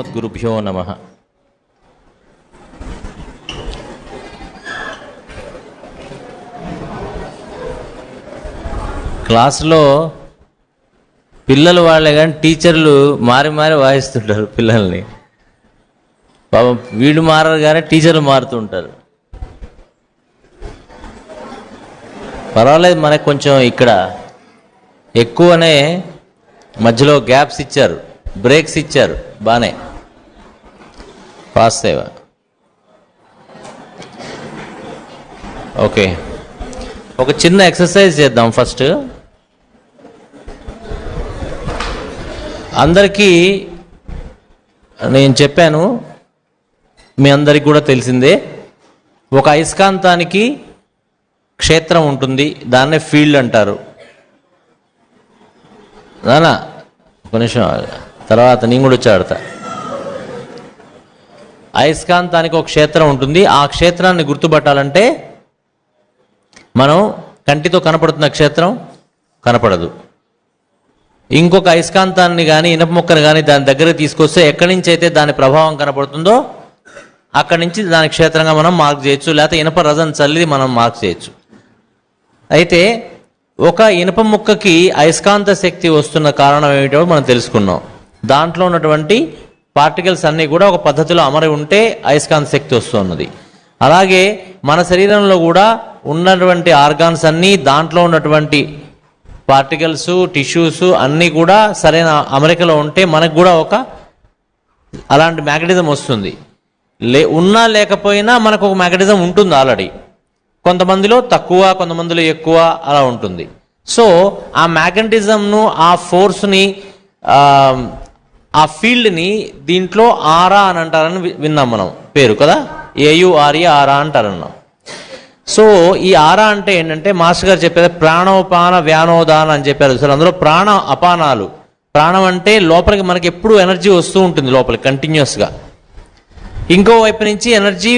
శ్రీమద్గురుభ్యో నమః. క్లాసులో పిల్లలు వాళ్ళే కానీ టీచర్లు మారి మారి వాయిస్తుంటారు పిల్లల్ని. పాపం వీళ్ళు మారరు కానీ టీచర్లు మారుతుంటారు. పర్వాలేదు, మనకు కొంచెం ఇక్కడ ఎక్కువనే మధ్యలో గ్యాప్స్ ఇచ్చారు, బ్రేక్స్ ఇచ్చారు, బాగానే పాస్ సేవ. ఓకే, ఒక చిన్న ఎక్సర్సైజ్ చేద్దాం. ఫస్ట్ అందరికీ నేను చెప్పాను, మీ అందరికి కూడా తెలిసిందే, ఒక అయస్కాంతానికి క్షేత్రం ఉంటుంది, దాన్నే ఫీల్డ్ అంటారు. నానా ఒక నిమిషం, తర్వాత నేను కూడా వచ్చి ఆడతా. అయస్కాంతానికి ఒక క్షేత్రం ఉంటుంది. ఆ క్షేత్రాన్ని గుర్తుపట్టాలంటే మనం కంటితో కనపడుతున్న క్షేత్రం కనపడదు. ఇంకొక అయస్కాంతాన్ని కానీ ఇనప ముక్కను కానీ దాని దగ్గర తీసుకొస్తే ఎక్కడి నుంచి అయితే దాని ప్రభావం కనపడుతుందో అక్కడి నుంచి దాని క్షేత్రంగా మనం మార్క్ చేయొచ్చు, లేకపోతే ఇనప రజం చల్లి మనం మార్క్ చేయొచ్చు. అయితే ఒక ఇనప ముక్కకి అయస్కాంత శక్తి వస్తున్న కారణం ఏమిటో మనం తెలుసుకున్నాం. దాంట్లో ఉన్నటువంటి పార్టికల్స్ అన్నీ కూడా ఒక పద్ధతిలో అమరి ఉంటే అయస్కాంత శక్తి వస్తున్నది. అలాగే మన శరీరంలో కూడా ఉన్నటువంటి ఆర్గాన్స్ అన్నీ, దాంట్లో ఉన్నటువంటి పార్టికల్స్, టిష్యూస్ అన్నీ కూడా సరైన అమరికలో ఉంటే మనకు కూడా ఒక అలాంటి మ్యాగ్నెటిజం వస్తుంది. ఉన్నా లేకపోయినా మనకు ఒక మ్యాగ్నెటిజం ఉంటుంది ఆల్రెడీ. కొంతమందిలో తక్కువ, కొంతమందిలో ఎక్కువ అలా ఉంటుంది. సో ఆ మ్యాగ్నెటిజంను, ఆ ఫోర్స్ని, ఆ ఫీల్డ్ని దీంట్లో ఆరా అని అంటారని విన్నాం మనం, పేరు కదా, AURA ఆరా అంటారన్నాం. సో ఈ ఆరా అంటే ఏంటంటే మాస్టర్ గారు చెప్పారు, ప్రాణోపాన వ్యానోదాన అని చెప్పారు. అసలు అందులో ప్రాణ అపానాలు, ప్రాణం అంటే లోపలికి మనకి ఎప్పుడు ఎనర్జీ వస్తూ ఉంటుంది లోపలికి కంటిన్యూస్గా. ఇంకో వైపు నుంచి energy,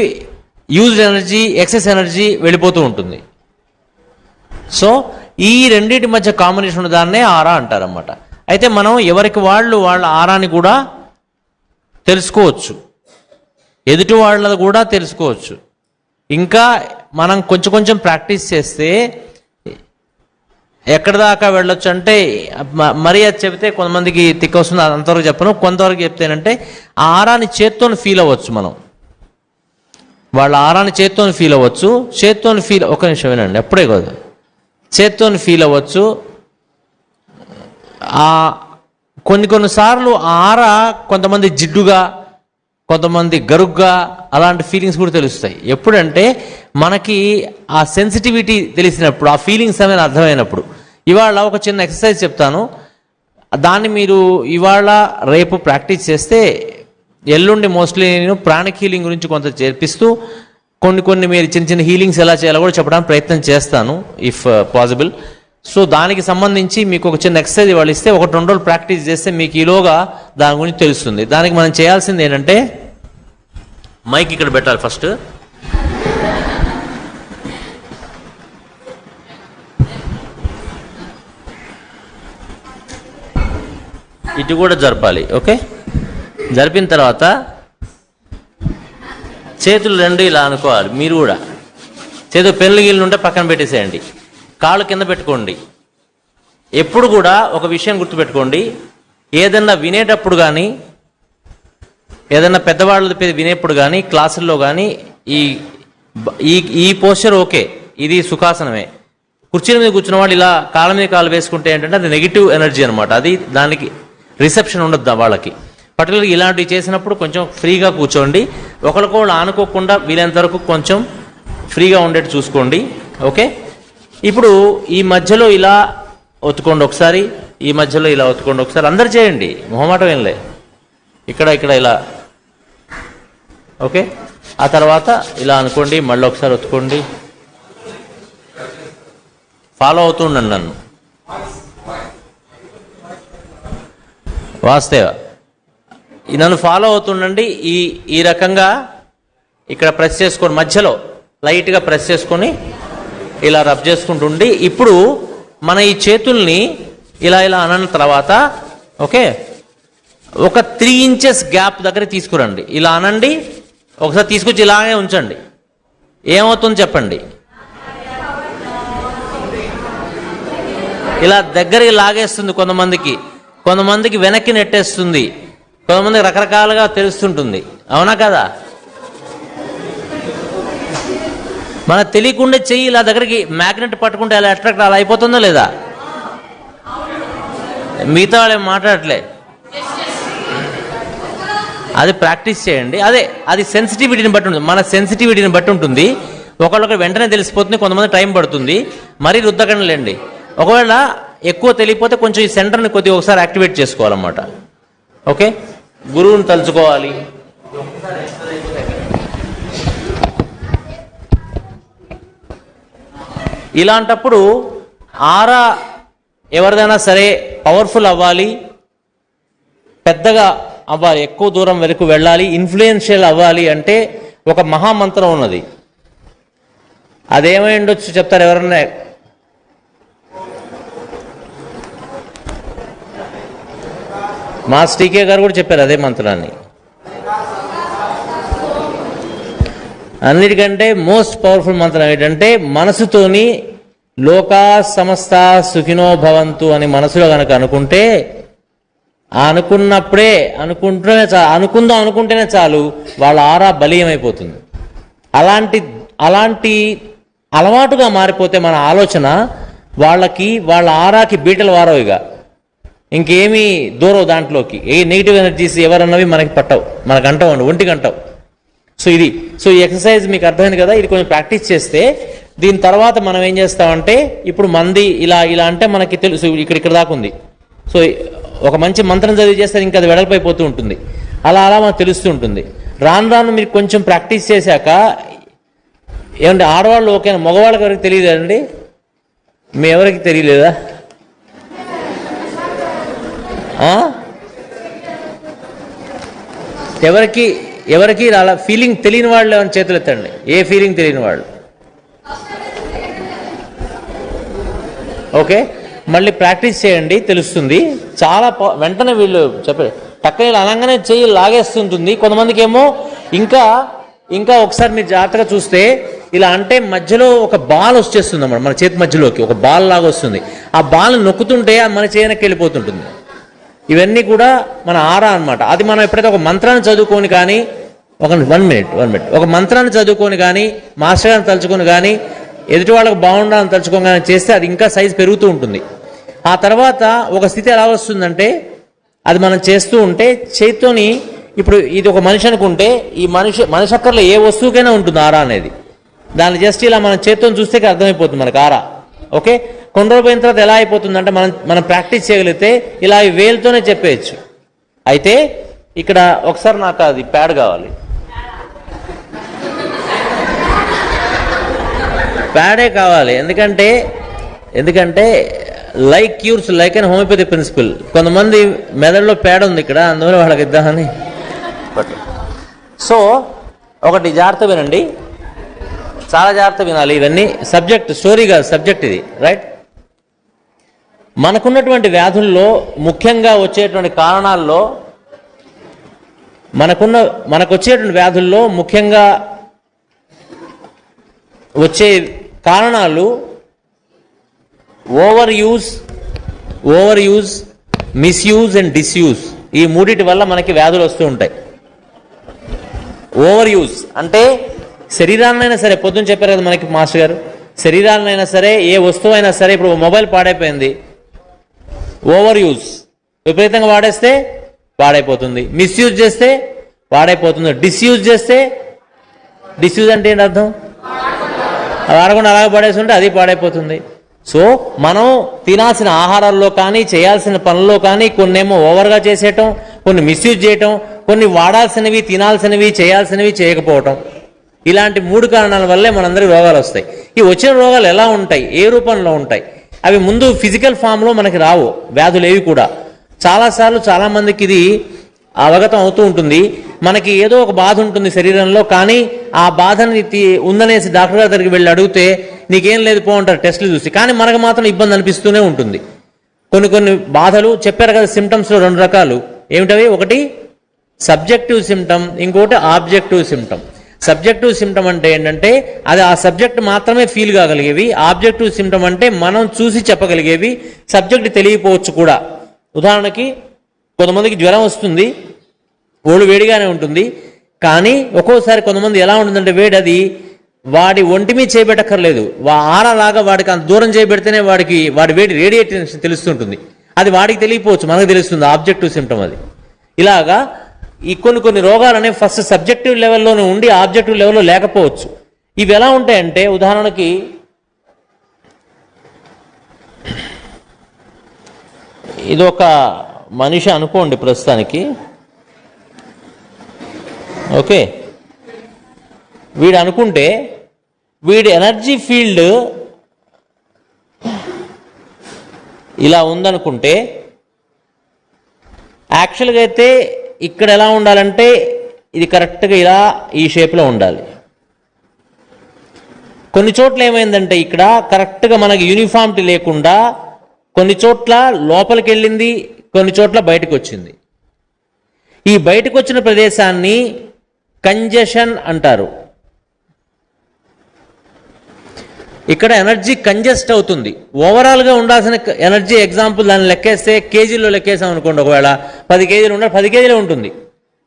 used energy, excess energy వెళ్ళిపోతూ ఉంటుంది. సో ఈ రెండింటి మధ్య కాంబినేషన్ దాన్నే ఆరా అంటారన్నమాట. అయితే మనం ఎవరికి వాళ్ళ ఆరాని కూడా తెలుసుకోవచ్చు, ఎదుటి వాళ్ళది కూడా తెలుసుకోవచ్చు. ఇంకా మనం కొంచెం కొంచెం ప్రాక్టీస్ చేస్తే ఎక్కడి దాకా వెళ్ళొచ్చు అంటే, మరీ అది చెబితే కొంతమందికి తిక్క వస్తుంది, అంతవరకు చెప్పను. కొంతవరకు చెప్తేనంటే ఆ ఆరాని చేత్తో ఫీల్ అవ్వచ్చు మనం. వాళ్ళ ఆరాని చేత్తో ఫీల్ అవ్వచ్చు. ఒక నిమిషం వినండి, అప్పుడే కాదు, చేత్తో ఫీల్ అవ్వచ్చు. కొన్నిసార్లు ఆ ఆర కొంతమంది జిడ్డుగా, కొంతమంది గరుగ్గా, అలాంటి ఫీలింగ్స్ కూడా తెలుస్తాయి. ఎప్పుడంటే మనకి ఆ సెన్సిటివిటీ తెలిసినప్పుడు, ఆ ఫీలింగ్స్ అనేది అర్థమైనప్పుడు. ఇవాళ ఒక చిన్న ఎక్సర్సైజ్ చెప్తాను, దాన్ని మీరు ఇవాళ రేపు ప్రాక్టీస్ చేస్తే ఎల్లుండి మోస్ట్లీ నేను ప్రాణిక్ హీలింగ్ గురించి కొంత చేర్పిస్తూ కొన్ని మీరు చిన్న చిన్న హీలింగ్స్ ఎలా చేయాలో కూడా చెప్పడానికి ప్రయత్నం చేస్తాను, ఇఫ్ పాసిబుల్. సో దానికి సంబంధించి మీకు ఒక చిన్న ఎక్సర్సైజ్ ఇవాళ ఇస్తే 1-2 రోజులు ప్రాక్టీస్ చేస్తే మీకు ఈలోగా దాని గురించి తెలుస్తుంది. దానికి మనం చేయాల్సింది ఏంటంటే, మైక్ ఇక్కడ పెట్టాలి ఫస్ట్. ఇటు కూడా జరపాలి. ఓకే, జరిపిన తర్వాత చేతులు రెండు ఇలా అనుకోవాలి. మీరు కూడా చేతులు పెళ్ళి గిళ్ళు ఉంటే పక్కన పెట్టేసేయండి, కాళ్ళు కింద పెట్టుకోండి. ఎప్పుడు కూడా ఒక విషయం గుర్తుపెట్టుకోండి, ఏదన్నా వినేటప్పుడు కానీ, ఏదన్నా పెద్దవాళ్ళది వినేప్పుడు కానీ, క్లాసుల్లో కానీ ఈ పోస్చర్ ఓకే, ఇది సుఖాసనమే. కుర్చీల మీద కూర్చున్న వాళ్ళు ఇలా కాళ్ళ మీద కాళ్ళు వేసుకుంటే ఏంటంటే అది నెగిటివ్ ఎనర్జీ అనమాట. అది దానికి రిసెప్షన్ ఉండదు వాళ్ళకి. పర్టికులర్గా ఇలాంటివి చేసినప్పుడు కొంచెం ఫ్రీగా కూర్చోండి. ఒకరికొకళ్ళు ఆనుకోకుండా వీలైనంత వరకు కొంచెం ఫ్రీగా ఉండేట్టు చూసుకోండి. ఓకే, ఇప్పుడు ఈ మధ్యలో ఇలా ఒత్తుకోండి ఒకసారి, ఈ మధ్యలో ఇలా ఒత్తుకోండి ఒకసారి. అందరు చేయండి, మొహమాటం ఏం లే. ఇక్కడ ఇలా, ఓకే. ఆ తర్వాత ఇలా అనుకోండి, మళ్ళీ ఒకసారి ఒత్తుకోండి. ఫాలో అవుతూ ఉండండి నన్ను. వాస్తవ నన్ను ఫాలో అవుతుండండి. ఈ రకంగా ఇక్కడ ప్రెస్ చేసుకొని, మధ్యలో లైట్గా ప్రెస్ చేసుకొని ఇలా రబ్ చేసుకుంటుండి. ఇప్పుడు మన ఈ చేతుల్ని ఇలా అన్న తర్వాత, ఓకే, ఒక 3 ఇంచెస్ గ్యాప్ దగ్గర తీసుకురండి. ఇలా అనండి, ఒకసారి తీసుకొచ్చి ఇలాగే ఉంచండి. ఏమవుతుంది చెప్పండి. ఇలా దగ్గరికి లాగేస్తుంది కొంతమందికి వెనక్కి నెట్టేస్తుంది, కొంతమందికి రకరకాలుగా తెలుస్తుంటుంది. అవునా కదా? మనకు తెలియకుండా చెయ్యి ఇలా దగ్గరికి మ్యాగ్నెట్ పట్టుకుంటే అలా అట్రాక్ట్ అలా అయిపోతుందో లేదా? మిగతా వాళ్ళు ఏం మాట్లాడట్లే, అది ప్రాక్టీస్ చేయండి. అది సెన్సిటివిటీని బట్టి ఉంటుంది, మన సెన్సిటివిటీని బట్టి ఉంటుంది. ఒకళ్ళొకరు వెంటనే తెలిసిపోతుంది, కొంతమంది టైం పడుతుంది. మరీ రుద్దకండి. ఒకవేళ ఎక్కువ తెలియకపోతే కొంచెం ఈ సెంటర్ని కొద్దిగా ఒకసారి యాక్టివేట్ చేసుకోవాలన్నమాట. ఓకే, గురువుని తలుచుకోవాలి. ఇలాంటప్పుడు ఆరా ఎవరిదైనా సరే పవర్ఫుల్ అవ్వాలి, పెద్దగా అవ్వాలి, ఎక్కువ దూరం వరకు వెళ్ళాలి, ఇన్ఫ్లుయెన్షియల్ అవ్వాలి అంటే ఒక మహామంత్రం ఉన్నది. అదేమై ఉండొచ్చు చెప్తారు ఎవరన్నా? మాస్ టీకే గారు కూడా చెప్పారు అదే మంత్రాన్ని. అన్నిటికంటే మోస్ట్ పవర్ఫుల్ మంత్రం ఏంటంటే మనసుతోని లోకా సమస్త సుఖినో భవంతు అని మనసులో కనుక అనుకుంటే, అనుకుంటేనే చాలు వాళ్ళ ఆరా బలీయమైపోతుంది. అలాంటి అలవాటుగా మారిపోతే మన ఆలోచన వాళ్ళ ఆరాకి బీటలు వారవుగా, ఇంకేమీ దూరం దాంట్లోకి. ఏ నెగిటివ్ ఎనర్జీస్ ఎవరన్నవి మనకి పట్టవు, మనకు అంటావు, ఒంటికి అంటావు. సో ఈ ఎక్సర్సైజ్ మీకు అర్థమైంది కదా. ఇది కొంచెం ప్రాక్టీస్ చేస్తే దీని తర్వాత మనం ఏం చేస్తామంటే, ఇప్పుడు మంది ఇలా అంటే మనకి తెలుసు ఇక్కడ దాకా ఉంది. సో ఒక మంచి మంత్రం చదివి చేస్తే ఇంకా అది వెడల్పైపోతూ ఉంటుంది. అలా మనకు తెలుస్తూ ఉంటుంది. రాను మీరు కొంచెం ప్రాక్టీస్ చేశాక ఏమంటే ఆడవాళ్ళు ఓకేనా, మగవాళ్ళకి ఎవరికి తెలియదండి? మీ ఎవరికి తెలియలేదా? ఎవరికి అలా ఫీలింగ్ తెలియని వాళ్ళు ఏమైనా చేతులు ఎత్తండి. ఏ ఫీలింగ్ తెలియని వాళ్ళు? ఓకే, మళ్ళీ ప్రాక్టీస్ చేయండి, తెలుస్తుంది. చాలా వెంటనే వీళ్ళు చెప్పారు టక్కని అనగానే చెయ్యి లాగేస్తుంటుంది. కొంతమందికి ఏమో ఇంకా ఒకసారి మీరు జాగ్రత్తగా చూస్తే ఇలా అంటే మధ్యలో ఒక బాల్ వచ్చేస్తుంది అన్నమాట, మన చేతి మధ్యలోకి ఒక బాల్ లాగా వస్తుంది. ఆ బాల్ నొక్కుతుంటే మన చేయనకి వెళ్ళిపోతుంటుంది. ఇవన్నీ కూడా మన ఆరా అన్నమాట. అది మనం ఎప్పుడైతే ఒక మంత్రాన్ని చదువుకొని కానీ వన్ మినిట్ ఒక మంత్రాన్ని చదువుకొని కానీ మాస్టర్ గారిని తలుచుకొని కానీ ఎదుటి వాళ్ళకి బాగుండాలని తలుచుకొని కానీ చేస్తే అది ఇంకా సైజు పెరుగుతూ ఉంటుంది. ఆ తర్వాత ఒక స్థితి ఎలా వస్తుందంటే, అది మనం చేస్తూ ఉంటే చేత్తోని, ఇప్పుడు ఇది ఒక మనిషి అనుకుంటే ఈ మనిషి అక్కర్లో ఏ వస్తువుకైనా ఉంటుంది ఆరా అనేది. దాన్ని జస్ట్ ఇలా మనం చేత్తో చూస్తే అర్థమైపోతుంది మనకు ఆరా. ఓకే, కొన్ని రోజులు పోయిన తర్వాత ఎలా అయిపోతుందంటే మనం ప్రాక్టీస్ చేయగలిగితే ఇలా వేలుతోనే చెప్పేయచ్చు. అయితే ఇక్కడ ఒకసారి నాకు అది ప్యాడ్ కావాలి, ప్యాడే కావాలి. ఎందుకంటే like cures like and homeopathy principle. కొంతమంది మెదడులో పేడ ఉంది ఇక్కడ, అందువల్ల వాళ్ళకి ఇద్దామని. సో ఒకటి జాగ్రత్త వినండి, చాలా జాగ్రత్త వినాలి. ఇవన్నీ సబ్జెక్ట్, స్టోరీ కాదు, సబ్జెక్ట్ ఇది, రైట్? మనకున్నటువంటి వ్యాధుల్లో ముఖ్యంగా వచ్చేటువంటి కారణాల్లో మనకు వచ్చేటువంటి వ్యాధుల్లో ముఖ్యంగా వచ్చే కారణాలు over use, misuse and disuse. ఈ మూడిటి వల్ల మనకి వ్యాధులు వస్తూ ఉంటాయి. ఓవర్ యూజ్ అంటే శరీరాన్నైనా సరే, పొద్దున్న చెప్పారు కదా మనకి మాస్టర్ గారు, శరీరాన్నైనా సరే ఏ వస్తువు అయినా సరే. ఇప్పుడు మొబైల్ పాడైపోయింది, ఓవర్ యూజ్, విపరీతంగా వాడేస్తే పాడైపోతుంది. మిస్యూజ్ చేస్తే పాడైపోతుంది. డిస్యూజ్ అంటే ఏంటి అర్థం? వాడకుండా అలాగే పడేస్తుంటే అది పాడైపోతుంది. సో మనం తినాల్సిన ఆహారాల్లో కానీ చేయాల్సిన పనుల్లో కానీ కొన్నేమో ఓవర్గా చేసేయటం, కొన్ని మిస్యూజ్ చేయటం, కొన్ని వాడాల్సినవి, తినాల్సినవి, చేయాల్సినవి చేయకపోవటం. ఇలాంటి 3 కారణాల వల్లే మనందరికీ రోగాలు వస్తాయి. ఈ వచ్చిన రోగాలు ఎలా ఉంటాయి, ఏ రూపంలో ఉంటాయి? అవి ముందు ఫిజికల్ ఫామ్లో మనకి రావు వ్యాధులు ఏవి కూడా. చాలాసార్లు చాలామందికి ఇది అవగతం అవుతూ ఉంటుంది. మనకి ఏదో ఒక బాధ ఉంటుంది శరీరంలో, కానీ ఆ బాధని ఉందనేసి డాక్టర్ గారి దగ్గరికి వెళ్ళి అడిగితే నీకేం లేదు పో అంటారు టెస్టులు చూసి. కానీ మనకు మాత్రం ఇబ్బంది అనిపిస్తూనే ఉంటుంది. కొన్ని బాధలు చెప్పారు కదా, సిమ్టమ్స్లో 2 రకాలు. ఏమిటవి? ఒకటి సబ్జెక్టివ్ సిమ్టమ్, ఇంకోటి ఆబ్జెక్టివ్ సిమ్టమ్. సబ్జెక్టివ్ సిమ్టమ్ అంటే ఏంటంటే అది ఆ సబ్జెక్ట్ మాత్రమే ఫీల్ కాగలిగేవి. ఆబ్జెక్టివ్ సిమ్టమ్ అంటే మనం చూసి చెప్పగలిగేవి, సబ్జెక్ట్ తెలియపోవచ్చు కూడా. ఉదాహరణకి కొంతమందికి జ్వరం వస్తుంది, ఒళ్ళు వేడిగానే ఉంటుంది, కానీ ఒక్కోసారి కొంతమంది ఎలా ఉంటుందంటే వేడి అది వాడి ఒంటి మీద చేయబెట్టక్కర్లేదు, ఆరలాగా వాడికి అంత దూరం చేయబెడితేనే వాడి వేడి రేడియేషన్ తెలుస్తుంటుంది. అది వాడికి తెలియపోవచ్చు, మనకు తెలుస్తుంది, ఆబ్జెక్టివ్ సిమ్టమ్ అది. ఇలాగా ఈ కొన్ని రోగాలనే ఫస్ట్ సబ్జెక్టివ్ లెవెల్లోనే ఉండి ఆబ్జెక్టివ్ లెవెల్లో లేకపోవచ్చు. ఇవి ఎలా ఉంటాయంటే ఉదాహరణకి ఇదొక మనిషి అనుకోండి ప్రస్తుతానికి, ఓకే. వీడు అనుకుంటే వీడి ఎనర్జీ ఫీల్డ్ ఇలా ఉందనుకుంటే యాక్చువల్గా అయితే ఇక్కడ ఎలా ఉండాలంటే ఇది కరెక్ట్గా ఇలా ఈ షేప్లో ఉండాలి. కొన్ని చోట్ల ఏమైందంటే ఇక్కడ కరెక్ట్గా మనకి యూనిఫామిటీ లేకుండా కొన్ని చోట్ల లోపలికి వెళ్ళింది, కొన్ని చోట్ల బయటకు వచ్చింది. ఈ బయటకు వచ్చిన ప్రదేశాన్ని కంజెషన్ అంటారు. ఇక్కడ ఎనర్జీ కంజెస్ట్ అవుతుంది. ఓవరాల్గా ఉండాల్సిన ఎనర్జీ ఎగ్జాంపుల్ దాన్ని లెక్కేస్తే కేజీలో లెక్కేసాం అనుకోండి, ఒకవేళ 10 కేజీలు ఉండాలి, 10 కేజీలే ఉంటుంది.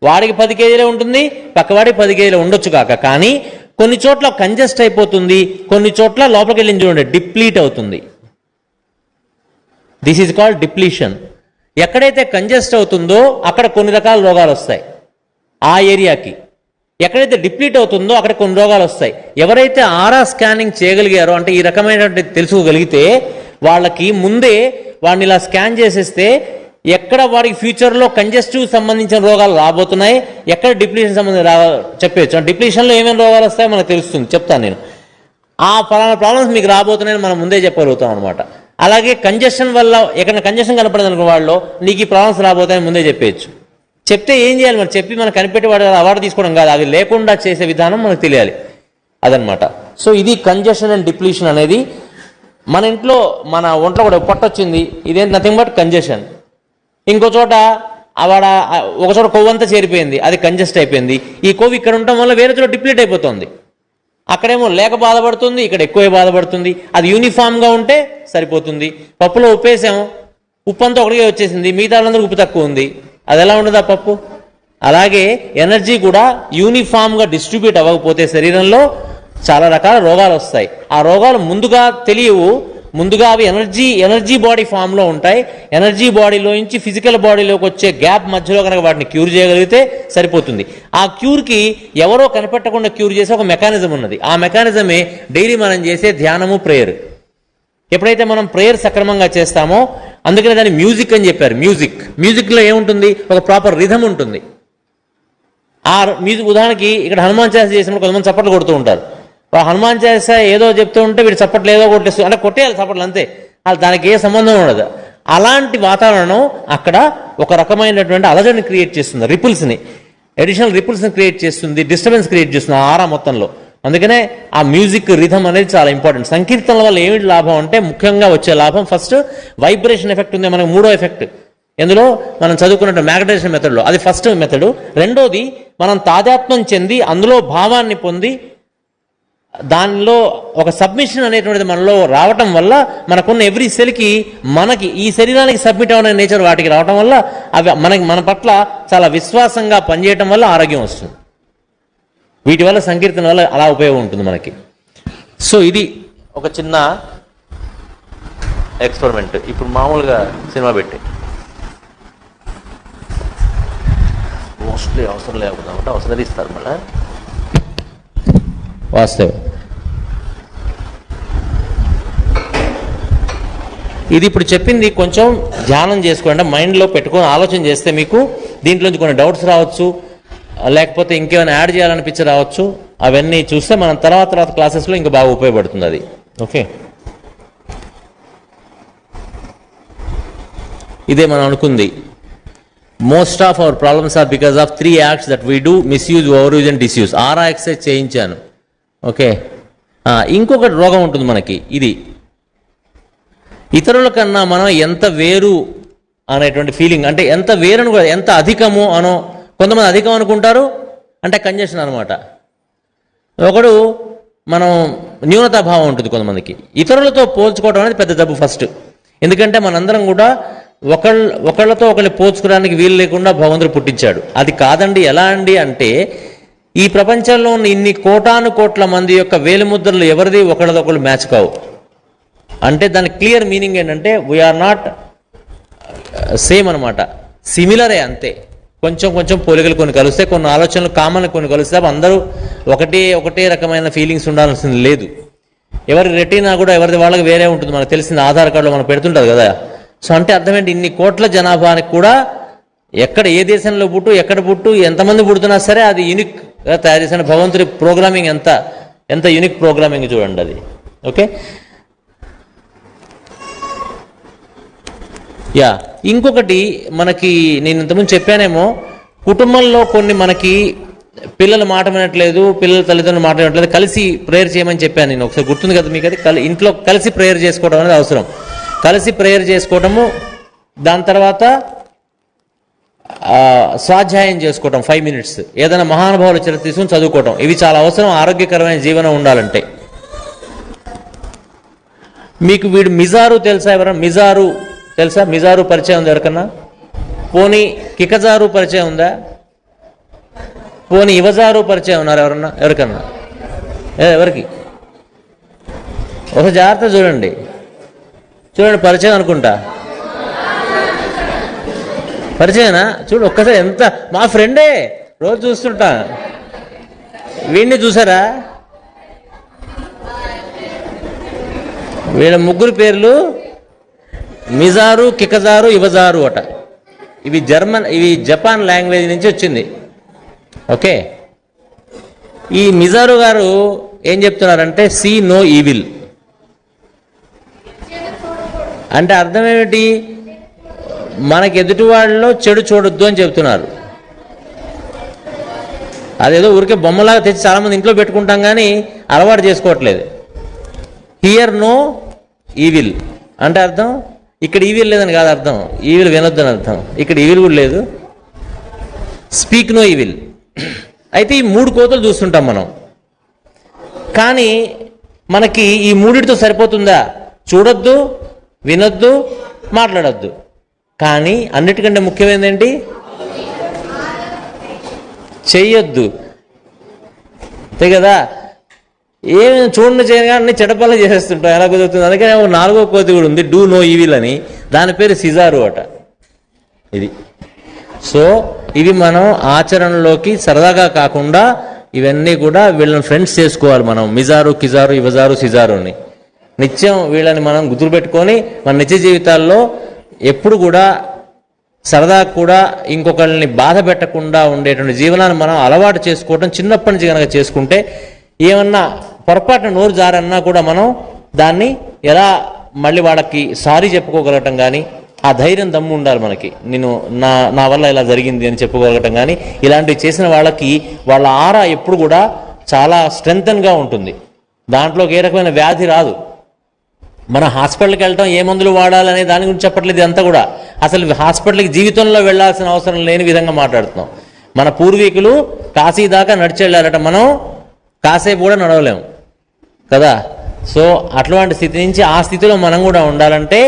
వాడికి 10 కేజీలే ఉంటుంది, పక్కవాడికి 10 కేజీలే ఉండొచ్చు కాక. కానీ కొన్ని చోట్ల కంజెస్ట్ అయిపోతుంది, కొన్ని చోట్ల లోపలికి వెళ్ళి చూడండి డిప్లీట్ అవుతుంది. This is called depletion. ఎక్కడైతే కంజెస్ట్ అవుతుందో అక్కడ కొన్ని రకాల రోగాలు వస్తాయి ఆ ఏరియాకి. ఎక్కడైతే డిప్లీట్ అవుతుందో అక్కడ కొన్ని రోగాలు వస్తాయి. ఎవరైతే ఆరా స్కానింగ్ చేయగలిగారో, అంటే ఈ రకమైనటువంటి తెలుసుకోగలిగితే వాళ్ళకి ముందే వాడిని ఇలా స్కాన్ చేసేస్తే ఎక్కడ వాడికి ఫ్యూచర్లో కంజెస్టివ్ సంబంధించిన రోగాలు రాబోతున్నాయి, ఎక్కడ డిప్లీషన్ సంబంధించిన చెప్పచ్చు. డిప్లీషన్లో ఏమేమి రోగాలు వస్తాయో మనకు తెలుస్తుంది, చెప్తాను నేను. ఆ ఫలానా ప్రాబ్లమ్స్ మీకు రాబోతున్నాయని మనం ముందే చెప్పగలుగుతాం అనమాట. అలాగే కంజెషన్ వల్ల ఎక్కడ కంజెషన్ కనపడదు అనుకో వాళ్ళు, నీకు ఈ ప్రాబ్లమ్స్ రాబోతాయని ముందే చెప్పేయచ్చు. చెప్తే ఏం చేయాలి మరి? చెప్పి మనం కనిపెట్టి వాడు అవార్డు తీసుకోవడం కాదు, అది లేకుండా చేసే విధానం మనకు తెలియాలి, అదనమాట. సో ఇది కంజెషన్ అండ్ డిప్లీషన్ అనేది. మన ఇంట్లో మన ఒంట్లో కూడా పట్టొచ్చింది, ఇదేంటి నథింగ్ బట్ కంజెషన్. ఇంకో చోట ఒక చోట కొవ్వంతా చేరిపోయింది, అది కంజెస్ట్ అయిపోయింది. ఈ కొవ్వు ఇక్కడ ఉండటం వల్ల వేరే చోట డిప్లీట్ అయిపోతుంది. అక్కడేమో లేక బాధపడుతుంది, ఇక్కడ ఎక్కువే బాధపడుతుంది. అది యూనిఫామ్గా ఉంటే సరిపోతుంది. పప్పులో ఉప్పేసాము, ఉప్పు అంతా ఒకటిగా వచ్చేసింది, మిగతా వాళ్ళందరూ ఉప్పు తక్కువ ఉంది, అది ఎలా ఉండదు ఆ పప్పు? అలాగే ఎనర్జీ కూడా యూనిఫామ్గా డిస్ట్రిబ్యూట్ అవ్వకపోతే శరీరంలో చాలా రకాల రోగాలు వస్తాయి. ఆ రోగాలు ముందుగా తెలియవు, ముందుగా అవి ఎనర్జీ బాడీ ఫామ్లో ఉంటాయి. ఎనర్జీ బాడీలో నుంచి ఫిజికల్ బాడీలోకి వచ్చే గ్యాప్ మధ్యలో కనుక వాటిని క్యూర్ చేయగలిగితే సరిపోతుంది. ఆ క్యూర్కి ఎవరో కనిపెట్టకుండా క్యూర్ చేసే ఒక మెకానిజం ఉన్నది. ఆ మెకానిజమే డైలీ మనం చేసే ధ్యానము, ప్రేయర్. ఎప్పుడైతే మనం ప్రేయర్ సక్రమంగా చేస్తామో, అందుకనే దాన్ని మ్యూజిక్ అని చెప్పారు. మ్యూజిక్లో ఏముంటుంది? ఒక ప్రాపర్ రిథమ్ ఉంటుంది. ఆ మ్యూజిక్ ఉదాహరణకి ఇక్కడ హనుమాన్ చాలీసా చేసినప్పుడు కొంతమంది చప్పట్లు కొడుతూ ఉంటారు. హనుమాన్ చాలీసా ఏదో చెప్తూ ఉంటే వీడు చప్పట్లు ఏదో కొట్టేస్తూ, అంటే కొట్టేయాలి చప్పట్లు అంతే, దానికి ఏ సంబంధం ఉండదు. అలాంటి వాతావరణం అక్కడ ఒక రకమైనటువంటి అలజడిని క్రియేట్ చేస్తుంది, రిపుల్స్ని, అడిషనల్ రిపుల్స్ని క్రియేట్ చేస్తుంది, డిస్టర్బెన్స్ క్రియేట్ చేస్తుంది ఆ ఆరా మొత్తంలో. అందుకనే ఆ మ్యూజిక్ రిథమ్ అనేది చాలా ఇంపార్టెంట్. సంకీర్తనల వల్ల ఏమిటి లాభం అంటే, ముఖ్యంగా వచ్చే లాభం ఫస్ట్ వైబ్రేషన్ ఎఫెక్ట్ ఉంది మనకు, మూడో ఎఫెక్ట్ ఎందులో మనం చదువుకున్నట్టు మ్యాగ్నటైజేషన్ మెథడ్లో, అది ఫస్ట్ మెథడ్. రెండోది మనం తాదాత్మ్యం చెంది అందులో భావాన్ని పొంది దానిలో ఒక సబ్మిషన్ అనేటువంటిది మనలో రావటం వల్ల మనకున్న ఎవ్రీ సెల్కి మనకి ఈ శరీరానికి సబ్మిట్ అవ్వడం నేచర్ వాటికి రావటం వల్ల అవి మన పట్ల చాలా విశ్వాసంగా పనిచేయటం వల్ల ఆరోగ్యం వస్తుంది. వీటి వల్ల సంకీర్తన వల్ల అలా ఉపయోగం ఉంటుంది మనకి. సో ఇది ఒక చిన్న ఎక్స్పెరిమెంట్. ఇప్పుడు మామూలుగా సినిమా పెట్టి మోస్ట్లీ అవసరం లేకుండా అవసరం ఇస్తారు మళ్ళీ వాస్తవం. ఇది ఇప్పుడు చెప్పింది కొంచెం ధ్యానం చేసుకోండి, మైండ్లో పెట్టుకొని ఆలోచన చేస్తే మీకు దీంట్లోంచి కొన్ని డౌట్స్ రావచ్చు, లేకపోతే ఇంకేమైనా యాడ్ చేయాలనిపించి రావచ్చు. అవన్నీ చూస్తే మనం తర్వాత క్లాసెస్లో ఇంకా బాగా ఉపయోగపడుతుంది అది. ఓకే, ఇదే మనం అనుకుంది. Most of our problems are because of 3 acts that we do: misuse, overuse and disuse. Aura exercise చేయించాను. ఓకే, ఇంకొకటి రోగం ఉంటుంది మనకి, ఇది ఇతరుల కన్నా మనం ఎంత వేరు అనేటువంటి ఫీలింగ్, అంటే ఎంత వేరను కూడా ఎంత అధికము అనో, కొంతమంది అధికం అనుకుంటారు అంటే కంజెషన్ అనమాట. ఒకడు మనం న్యూనతాభావం ఉంటుంది కొంతమందికి. ఇతరులతో పోల్చుకోవడం అనేది పెద్ద జబ్బు ఫస్ట్. ఎందుకంటే మనందరం కూడా ఒకళ్ళతో ఒకళ్ళు పోల్చుకోవడానికి వీలు లేకుండా భగవంతుడు పుట్టించాడు. అది కాదండి. ఎలా అండి అంటే, ఈ ప్రపంచంలో ఉన్న ఇన్ని కోటాను కోట్ల మంది యొక్క వేలిముద్రలు ఎవరిది ఒకళ్ళదొకళ్ళు మ్యాచ్ కావు. అంటే దాని క్లియర్ మీనింగ్ ఏంటంటే వీఆర్ నాట్ సేమ్ అనమాట, సిమిలరే అంతే. కొంచెం కొంచెం పోలికలు కొన్ని కలిస్తే, కొన్ని ఆలోచనలు కామన్ కొన్ని కలిస్తే అందరూ ఒకటే రకమైన ఫీలింగ్స్ ఉండాల్సింది లేదు. ఎవరి రెటీనా కూడా ఎవరిది వాళ్ళకి వేరే ఉంటుంది. మనకు తెలిసిన ఆధార్ కార్డులో మనం పెడుతుంటారు కదా. సో అంటే అర్థం ఏంటి, ఇన్ని కోట్ల జనాభానికి కూడా ఎక్కడ ఏ దేశంలో పుట్టు ఎక్కడ పుట్టు ఎంతమంది పుడుతున్నా సరే అది యూనిక్గా తయారు చేసిన భగవంతుడి ప్రోగ్రామింగ్ ఎంత యూనిక్ ప్రోగ్రామింగ్ చూడండి అది. Okay, yeah. ఇంకొకటి మనకి నేను ఇంతకుముందు చెప్పానేమో, కుటుంబంలో కొన్ని మనకి పిల్లలు మాట వినట్లేదు, పిల్లల తల్లిదండ్రులు మాట వినట్లేదు, కలిసి ప్రేయర్ చేయమని చెప్పాను నేను. ఒకసారి గుర్తుంది కదా మీకు అది. ఇంట్లో కలిసి ప్రేయర్ చేసుకోవడం అనేది అవసరం. కలిసి ప్రేయర్ చేసుకోవటము, దాని తర్వాత స్వాధ్యాయం చేసుకోవటం 5 minutes, ఏదైనా మహానుభావుల చరిత్ర తీసుకుని చదువుకోవటం, ఇవి చాలా అవసరం ఆరోగ్యకరమైన జీవనం ఉండాలంటే. మీకు వీడు మిజారు తెలుసా? ఎవరన్నా మిజారు తెలుసా? మిజారు పరిచయం ఉంది ఎవరికన్నా? పోనీ కికజారు పరిచయం ఉందా? పోనీ ఇవజారు పరిచయం ఉన్నారు ఎవరికన్నా? ఎవరికి? ఒక జాగ్రత్త చూడండి పరిచయం అనుకుంటా. పరిచయనా? చూడు ఒక్కసారి. ఎంత మా ఫ్రెండే, రోజు చూస్తుంటా. వీడిని చూసారా? వీళ్ళ ముగ్గురు పేర్లు మిజారు, కికజారు, ఇవజారు అట. ఇవి జపాన్ లాంగ్వేజ్ నుంచి వచ్చింది. ఓకే, ఈ మిజారు గారు ఏం చెప్తున్నారంటే సీ నో ఈవిల్ అంటే అర్థం ఏమిటి? మనకి ఎదుటి వాళ్ళలో చెడు చూడొద్దు అని చెప్తున్నారు. అదేదో ఊరికే బొమ్మలాగా తెచ్చి చాలామంది ఇంట్లో పెట్టుకుంటాం కానీ అలవాటు చేసుకోవట్లేదు. హియర్ నో ఈవిల్ అంటే అర్థం ఇక్కడ ఈవిల్ లేదని కాదు అర్థం, ఈవిల్ వినొద్దు అని అర్థం. ఇక్కడ ఈవిల్ కూడా లేదు. Speak no evil. అయితే ఈ 3 కోతలు చూస్తుంటాం మనం, కానీ మనకి ఈ 3టితో సరిపోతుందా? చూడొద్దు, వినొద్దు, మాట్లాడొద్దు. కానీ అన్నిటికంటే ముఖ్యమైనది చెయ్యొద్దు. అంతే కదా? ఏమైనా చూడండి చేయగా అన్ని చెడపల్ల చేసేస్తుంటాం. ఎలా కుదురుతుంది? అందుకని 4వ కోతి కూడా ఉంది, డూ నో ఈవిల్ అని. దాని పేరు సిజారు అట. ఇది. సో ఇవి మనం ఆచరణలోకి సరదాగా కాకుండా ఇవన్నీ కూడా వీళ్ళని ఫ్రెండ్స్ చేసుకోవాలి మనం. మిజారు, కిజారు, ఇవజారు, సిజారు అని నిత్యం వీళ్ళని మనం గుర్తుపెట్టుకొని మన నిత్య జీవితాల్లో ఎప్పుడు కూడా సరదా కూడా ఇంకొకరిని బాధ పెట్టకుండా ఉండేటువంటి జీవనాన్ని మనం అలవాటు చేసుకోవడం చిన్నప్పటి నుంచి కనుక చేసుకుంటే, ఏమన్నా పొరపాటున నోరు జారన్నా కూడా మనం దాన్ని ఎలా మళ్ళీ వాళ్ళకి సారీ చెప్పుకోగలగటం కానీ, ఆ ధైర్యం దమ్ము ఉండాలి మనకి. నేను నా వల్ల ఇలా జరిగింది అని చెప్పుకోగలగటం కానీ, ఇలాంటివి చేసిన వాళ్ళకి వాళ్ళ ఆరా ఎప్పుడు కూడా చాలా స్ట్రెంగ్తన్గా ఉంటుంది. దాంట్లోకి ఏ రకమైన వ్యాధి రాదు. మన హాస్పిటల్కి వెళ్ళటం, ఏ మందులు వాడాలనే దాని గురించి చెప్పట్లేదు. ఇదంతా కూడా అసలు హాస్పిటల్కి జీవితంలో వెళ్లాల్సిన అవసరం లేని విధంగా మాట్లాడుతున్నాం. మన పూర్వీకులు కాశీ దాకా నడిచి వెళ్ళారట, మనం కాసేపు కూడా నడవలేము కదా. సో అట్లాంటి స్థితి నుంచి ఆ స్థితిలో మనం కూడా ఉండాలంటే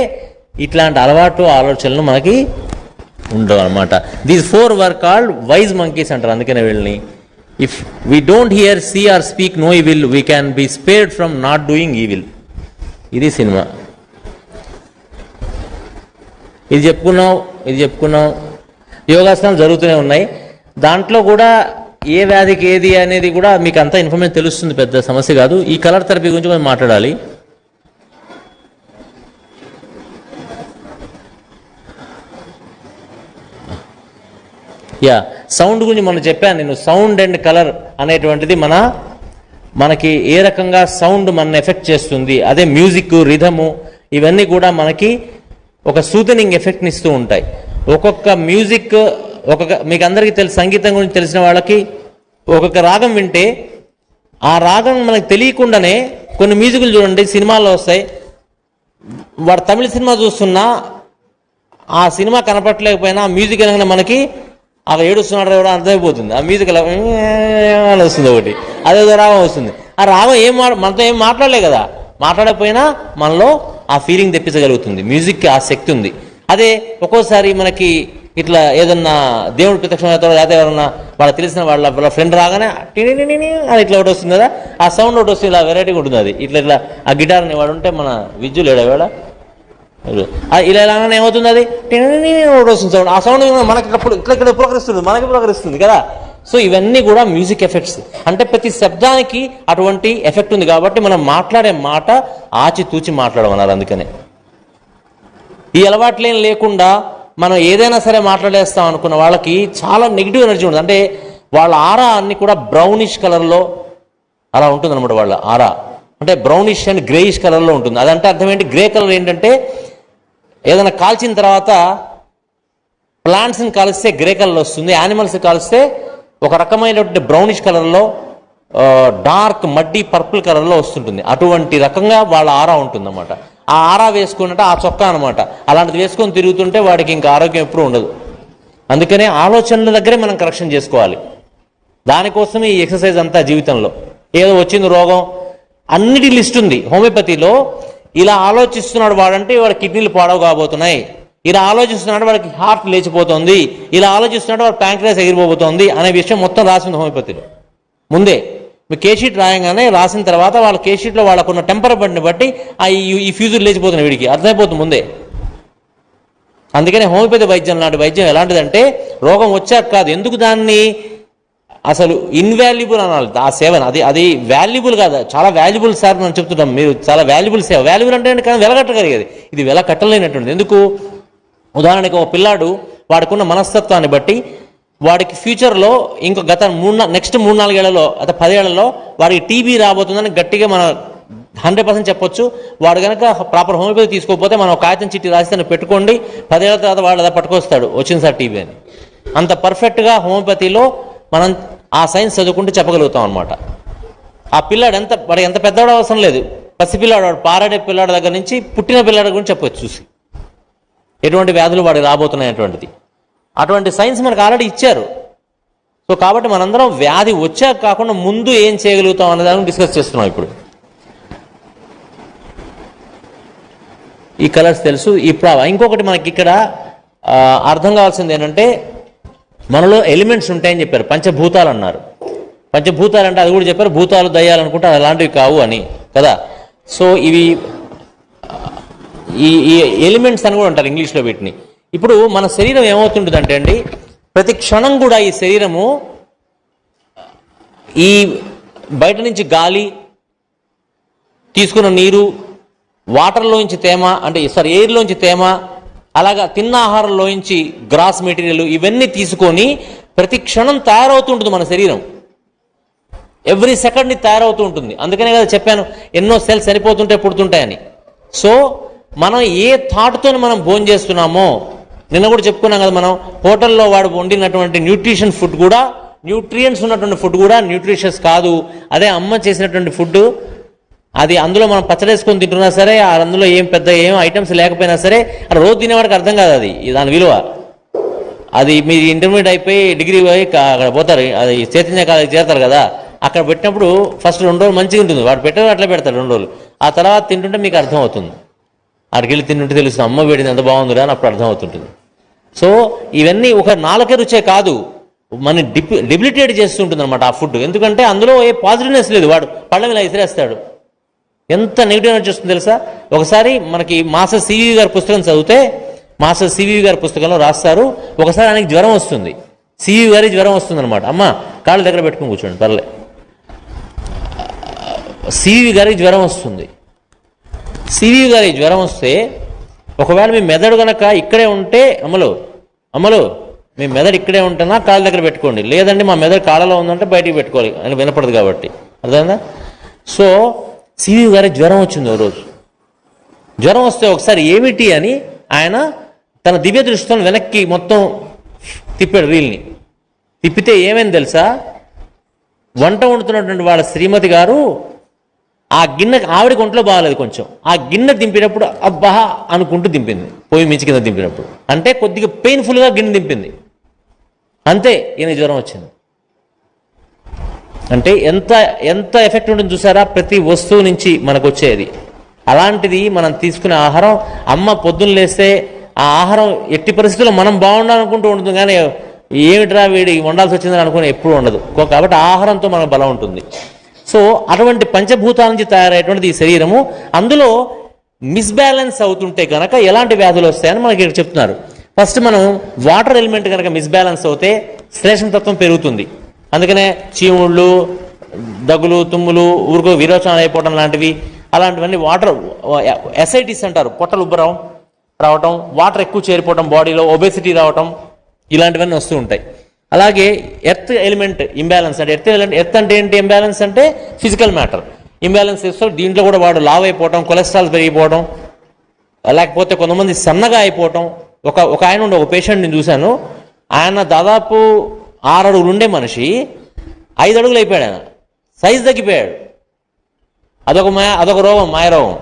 ఇట్లాంటి అలవాటు ఆలోచనలు మనకి ఉండవు అనమాట. These 4 were called wise monkeys అంటారు. అందుకనే వీళ్ళని if we don't hear, see or speak no evil, we can be spared from not doing evil. ఇది సినిమా. ఇది చెప్పుకున్నాం. యోగాసనాలు జరుగుతూనే ఉన్నాయి. దాంట్లో కూడా ఏ వ్యాధికి ఏది అనేది కూడా మీకు అంతా ఇన్ఫర్మేషన్ తెలుస్తుంది, పెద్ద సమస్య కాదు. ఈ కలర్ థెరపీ గురించి మనం మాట్లాడాలి. సౌండ్ గురించి మనం చెప్పాను నేను. సౌండ్ అండ్ కలర్ అనేటువంటిది మనకి ఏ రకంగా సౌండ్ మన ఎఫెక్ట్ చేస్తుంది, అదే మ్యూజిక్, రిథము, ఇవన్నీ కూడా మనకి ఒక సూతనింగ్ ఎఫెక్ట్ని ఇస్తూ ఉంటాయి. ఒక్కొక్క మ్యూజిక్ మీకు అందరికీ సంగీతం గురించి తెలిసిన వాళ్ళకి ఒక్కొక్క రాగం వింటే ఆ రాగం మనకు తెలియకుండానే కొన్ని మ్యూజిక్లు చూడండి సినిమాల్లో వస్తాయి. వాడు తమిళ సినిమా చూస్తున్నా ఆ సినిమా కనపట్టలేకపోయినా మ్యూజిక్ అనగానే మనకి అక్కడ ఏడుస్తున్నాడు కూడా అర్థమైపోతుంది. ఆ మ్యూజిక్ అలా అని వస్తుంది ఒకటి, అదేదో రాగం వస్తుంది. ఆ రాగం మనతో ఏం మాట్లాడలే కదా, మాట్లాడకపోయినా మనలో ఆ ఫీలింగ్ తెప్పించగలుగుతుంది. మ్యూజిక్కి ఆ శక్తి ఉంది. అదే ఒక్కోసారి మనకి ఇట్లా ఏదన్నా దేవుడు ప్రత్యక్షమవుతాడో లేకపోతే ఎవరన్నా వాళ్ళకి తెలిసిన వాళ్ళ ఫ్రెండ్ రాగానే టిని అని ఇట్లా ఒకటి వస్తుంది కదా, ఆ సౌండ్ ఒకటి వస్తుంది, ఇలా వెరైటీగా ఉంటుంది. అది ఇట్లా ఆ గిటార్ని వాడు ఉంటే మన విద్యులు ఏడవేళ ఇలా ఎలాగైనా ఏమవుతుంది, అది ఒకటి వస్తుంది సౌండ్. ఆ సౌండ్ మనకి ఇక్కడ పులకరిస్తుంది, మనకి పులకరిస్తుంది కదా. సో ఇవన్నీ కూడా మ్యూజిక్ ఎఫెక్ట్స్. అంటే ప్రతి శబ్దానికి అటువంటి ఎఫెక్ట్ ఉంది కాబట్టి మనం మాట్లాడే మాట ఆచితూచి మాట్లాడమన్నారు. అందుకనే ఈ అలవాట్లేం లేకుండా మనం ఏదైనా సరే మాట్లాడేస్తాం అనుకున్న వాళ్ళకి చాలా నెగిటివ్ ఎనర్జీ ఉంటుంది. అంటే వాళ్ళ ఆరా అన్ని కూడా బ్రౌనిష్ కలర్లో అలా ఉంటుంది అనమాట. వాళ్ళ ఆరా అంటే బ్రౌనిష్ అండ్ గ్రేయిష్ కలర్లో ఉంటుంది. అదంటే అర్థం ఏంటి, గ్రే కలర్ ఏంటంటే ఏదైనా కాల్చిన తర్వాత ప్లాంట్స్ని కాలిస్తే గ్రే కలర్ వస్తుంది, యానిమల్స్ కాలిస్తే ఒక రకమైనటువంటి బ్రౌనిష్ కలర్లో డార్క్ మడ్డీ పర్పుల్ కలర్లో వస్తుంటుంది. అటువంటి రకంగా వాళ్ళ ఆరా ఉంటుందన్నమాట. ఆ ఆరా వేసుకున్నట్టు ఆ చొక్కా అనమాట. అలాంటిది వేసుకొని తిరుగుతుంటే వాడికి ఇంకా ఆరోగ్యం ఎప్పుడూ ఉండదు. అందుకనే ఆలోచనల దగ్గరే మనం కరెక్షన్ చేసుకోవాలి. దానికోసమే ఈ ఎక్సర్సైజ్ అంతా జీవితంలో. ఏదో వచ్చింది రోగం, అన్నిటి లిస్ట్ ఉంది హోమియోపతిలో. ఇలా ఆలోచిస్తున్నాడు వాడంటే వాడి కిడ్నీలు పాడవ కాబోతున్నాయి, ఇలా ఆలోచిస్తున్నాడు వాడికి హార్ట్ లేచిపోతుంది, ఇలా ఆలోచిస్తున్నాడు వాడు ప్యాంక్రియాస్ ఎగిరిపోతుంది అనే విషయం మొత్తం రాసింది హోమియోపతిలో ముందే. మీ కేషీట్ రాయంగానే రాసిన తర్వాత వాళ్ళ కేషీట్లో వాళ్ళకున్న టెంపరమెంట్ని బట్టి ఈ ఫ్యూజులు లేచిపోతున్నాయి, వీడికి అర్థమైపోతుంది ముందే. అందుకనే హోమియోపతి వైద్యం లాంటి వైద్యం ఎలాంటిదంటే రోగం వచ్చాక కాదు, ఎందుకు దాన్ని అసలు ఇన్వాల్యుబుల్ అనాలి ఆ సేవను. అది వాల్యుబుల్ కాదు, చాలా వాల్యుబుల్ సార్ మనం చెప్తుంటాం. మీరు చాలా వాల్యుబుల్ సేవ. వాల్యుబుల్ అంటే కానీ వెలగట్టగలిగేది, ఇది వెల కట్టలేనటువంటిది. ఎందుకు, ఉదాహరణకి ఒక పిల్లాడు వాడుకున్న మనస్తత్వాన్ని బట్టి వాడికి ఫ్యూచర్లో ఇంకో నెక్స్ట్ 3-4 ఏళ్లలో అదే 10 ఏళ్లలో వాడికి టీబీ రాబోతుందని గట్టిగా మనం 100% చెప్పొచ్చు. వాడు కనుక ప్రాపర్ హోమియోపతి తీసుకోకపోతే మనం కాగితం చిట్టి రాసి పెట్టుకోండి, 10 ఏళ్ల తర్వాత వాడు అలా పట్టుకొస్తాడు వచ్చింది సార్ టీబీ అని. అంత పర్ఫెక్ట్గా హోమియోపతిలో మనం ఆ సైన్స్ చదువుకుంటూ చెప్పగలుగుతాం అనమాట. ఆ పిల్లాడు వాడు ఎంత పెద్దవాడు అవసరం లేదు, పసిపిల్లాడు, వాడు పారాడే పిల్లాడు దగ్గర నుంచి పుట్టిన పిల్లాడి గురించి చెప్పొచ్చు చూసి ఎటువంటి వ్యాధులు వాడికి రాబోతున్నాయి. అటువంటి సైన్స్ మనకు ఆల్రెడీ ఇచ్చారు. సో కాబట్టి మనందరం వ్యాధి వచ్చాక కాకుండా ముందు ఏం చేయగలుగుతాం అనే దాన్ని డిస్కస్ చేస్తున్నాం ఇప్పుడు. ఈ కలర్స్ తెలుసు. ఇప్పుడు ఇంకొకటి మనకి ఇక్కడ అర్థం కావాల్సింది ఏంటంటే మనలో ఎలిమెంట్స్ ఉంటాయని చెప్పారు, పంచభూతాలు అన్నారు. పంచభూతాలు అంటే అది కూడా చెప్పారు, భూతాలు దయ్యాలు అనుకుంటే అలాంటివి కావు అని కదా. సో ఇవి ఈ ఎలిమెంట్స్ అని కూడా అంటారు ఇంగ్లీష్లో వీటిని. ఇప్పుడు మన శరీరం ఏమవుతుంటుందంటే అండి, ప్రతి క్షణం కూడా ఈ శరీరము ఈ బయట నుంచి గాలి, తీసుకున్న నీరు, వాటర్లోంచి తేమ అంటే ఎయిర్లోంచి తేమ, అలాగా తిన్న ఆహారంలోంచి గ్రాస్ మెటీరియల్, ఇవన్నీ తీసుకొని ప్రతి క్షణం తయారవుతుంటుంది మన శరీరం. ఎవ్రీ సెకండ్ని తయారవుతూ ఉంటుంది. అందుకనే కదా చెప్పాను ఎన్నో సెల్స్ సరిపోతుంటే పుడుతుంటాయని. సో మనం ఏ థాట్తో మనం భోజనం చేస్తున్నామో, నిన్న కూడా చెప్పుకున్నాం కదా, మనం హోటల్లో వాడు వండినటువంటి న్యూట్రిషన్ ఫుడ్ కూడా, న్యూట్రియంట్స్ ఉన్నటువంటి ఫుడ్ కూడా న్యూట్రిషియస్ కాదు. అదే అమ్మ చేసినటువంటి ఫుడ్, అది అందులో మనం పచ్చడేసుకొని తింటున్నా సరే, అందులో ఏం ఐటమ్స్ లేకపోయినా సరే, అది రోజు తినేవాడికి అర్థం కాదు అది దాని విలువ. అది మీరు ఇంటర్మీడియట్ అయిపోయి డిగ్రీ పోయి అక్కడ పోతారు, అది చైతన్య కాలేజీ చేరతారు కదా, అక్కడ పెట్టినప్పుడు ఫస్ట్ 2 రోజులు మంచిగా ఉంటుంది, వాడు పెట్టారు అట్లా పెడతారు 2 రోజులు. ఆ తర్వాత తింటుంటే మీకు అర్థం అవుతుంది, అక్కడికి వెళ్ళి తింటుంటే తెలుస్తుంది అమ్మ వేడింది ఎంత బాగుందిరా అని అప్పుడు అర్థం అవుతుంటుంది. సో ఇవన్నీ ఒక నాలుకే రుచే కాదు, మన డిబిలిటేట్ చేస్తుంటుంది అనమాట ఆ ఫుడ్. ఎందుకంటే అందులో ఏ పాజిటివ్నెస్ లేదు, వాడు పళ్ళ మీద ఇసిరేస్తాడు. ఎంత నెగిటివ్ ఎనర్జీ వస్తుంది తెలుసా. ఒకసారి మనకి మాస్టర్ సివివి గారి పుస్తకం చదివితే, మాస్టర్ సివివి గారి పుస్తకంలో రాస్తారు, ఒకసారి ఆయనకి జ్వరం వస్తుంది, సివివి గారి జ్వరం వస్తుంది అనమాట. అమ్మ కాళ్ళ దగ్గర పెట్టుకుని కూర్చోండి పర్లే. సివివి గారికి జ్వరం వస్తుంది. సివివి గారికి జ్వరం వస్తే ఒకవేళ మీ మెదడు కనుక ఇక్కడే ఉంటే, అమ్మలు మీ మెదడు ఇక్కడే ఉంటున్నా కాళ్ళ దగ్గర పెట్టుకోండి, లేదండి మా మెదడు కాళ్ళలో ఉందంటే బయటికి పెట్టుకోవాలి, అని వినపడదు కాబట్టి. అర్థమైందా. సో సివి గారి జ్వరం వచ్చింది ఓ రోజు. జ్వరం వస్తే ఒకసారి ఏమిటి అని ఆయన తన దివ్య దృష్టితో వెనక్కి మొత్తం తిప్పాడు, రీల్ని తిప్పితే ఏమైంది తెలుసా, వంట వండుతున్నటువంటి వాళ్ళ శ్రీమతి గారు ఆ గిన్నె ఆవిడకి ఒంట్లో బాగాలేదు కొంచెం, ఆ గిన్నె దింపినప్పుడు అబ్బా అనుకుంటూ దింపింది, పొయ్యి మించి కింద దింపినప్పుడు. అంటే కొద్దిగా పెయిన్ఫుల్గా గిన్నె దింపింది, అంతే ఈయన జ్వరం వచ్చింది. అంటే ఎంత ఎంత ఎఫెక్ట్ ఉంటుంది చూసారా ప్రతి వస్తువు నుంచి మనకు వచ్చేది. అలాంటిది మనం తీసుకునే ఆహారం, అమ్మ పొద్దున్న లేస్తే ఆ ఆహారం ఎట్టి పరిస్థితుల్లో మనం బాగుండాలనుకుంటూ ఉంటుంది, కానీ ఏమిట్రా వీడి వండాల్సి వచ్చిందని అనుకుని ఎప్పుడూ ఉండదు. కాబట్టి ఆహారంతో మనకు బలం ఉంటుంది. సో అటువంటి పంచభూతాల నుంచి తయారయ్యేటువంటిది ఈ శరీరము. అందులో మిస్బ్యాలెన్స్ అవుతుంటే కనుక ఎలాంటి వ్యాధులు వస్తాయని మనకి ఇక్కడ చెప్తున్నారు. ఫస్ట్ మనం వాటర్ ఎలిమెంట్ కనుక మిస్బ్యాలెన్స్ అవుతే శ్లేష్మతత్వం పెరుగుతుంది. అందుకనే చీముళ్ళు, దగ్గులు, తుమ్ములు, ఊరుకో విరోచనాలు అయిపోవడం లాంటివి, అలాంటివన్నీ వాటర్ ఎసైటిస్ అంటారు, పొట్టలు రావటం, వాటర్ ఎక్కువ చేరిపోవటం బాడీలో, ఒబెసిటీ రావటం, ఇలాంటివన్నీ వస్తూ ఉంటాయి. అలాగే ఎర్త్ ఎలిమెంట్ ఇంబ్యాలెన్స్ అంటే ఎర్త్ అంటే ఏంటి? ఇంబ్యాలెన్స్ అంటే ఫిజికల్ మ్యాటర్ ఇంబ్యాలెన్స్ చేస్తూ దీంట్లో కూడా వాడు లావ్ అయిపోవటం, కొలెస్ట్రాల్ పెరిగిపోవడం, లేకపోతే కొంతమంది సన్నగా అయిపోవటం. ఒక ఆయన ఉండే ఒక పేషెంట్ నేను చూశాను, ఆయన దాదాపు 6 అడుగులు ఉండే మనిషి 5 అడుగులు అయిపోయాడు. ఆయన సైజు తగ్గిపోయాడు. అదొక రోగం, మాయరోగం.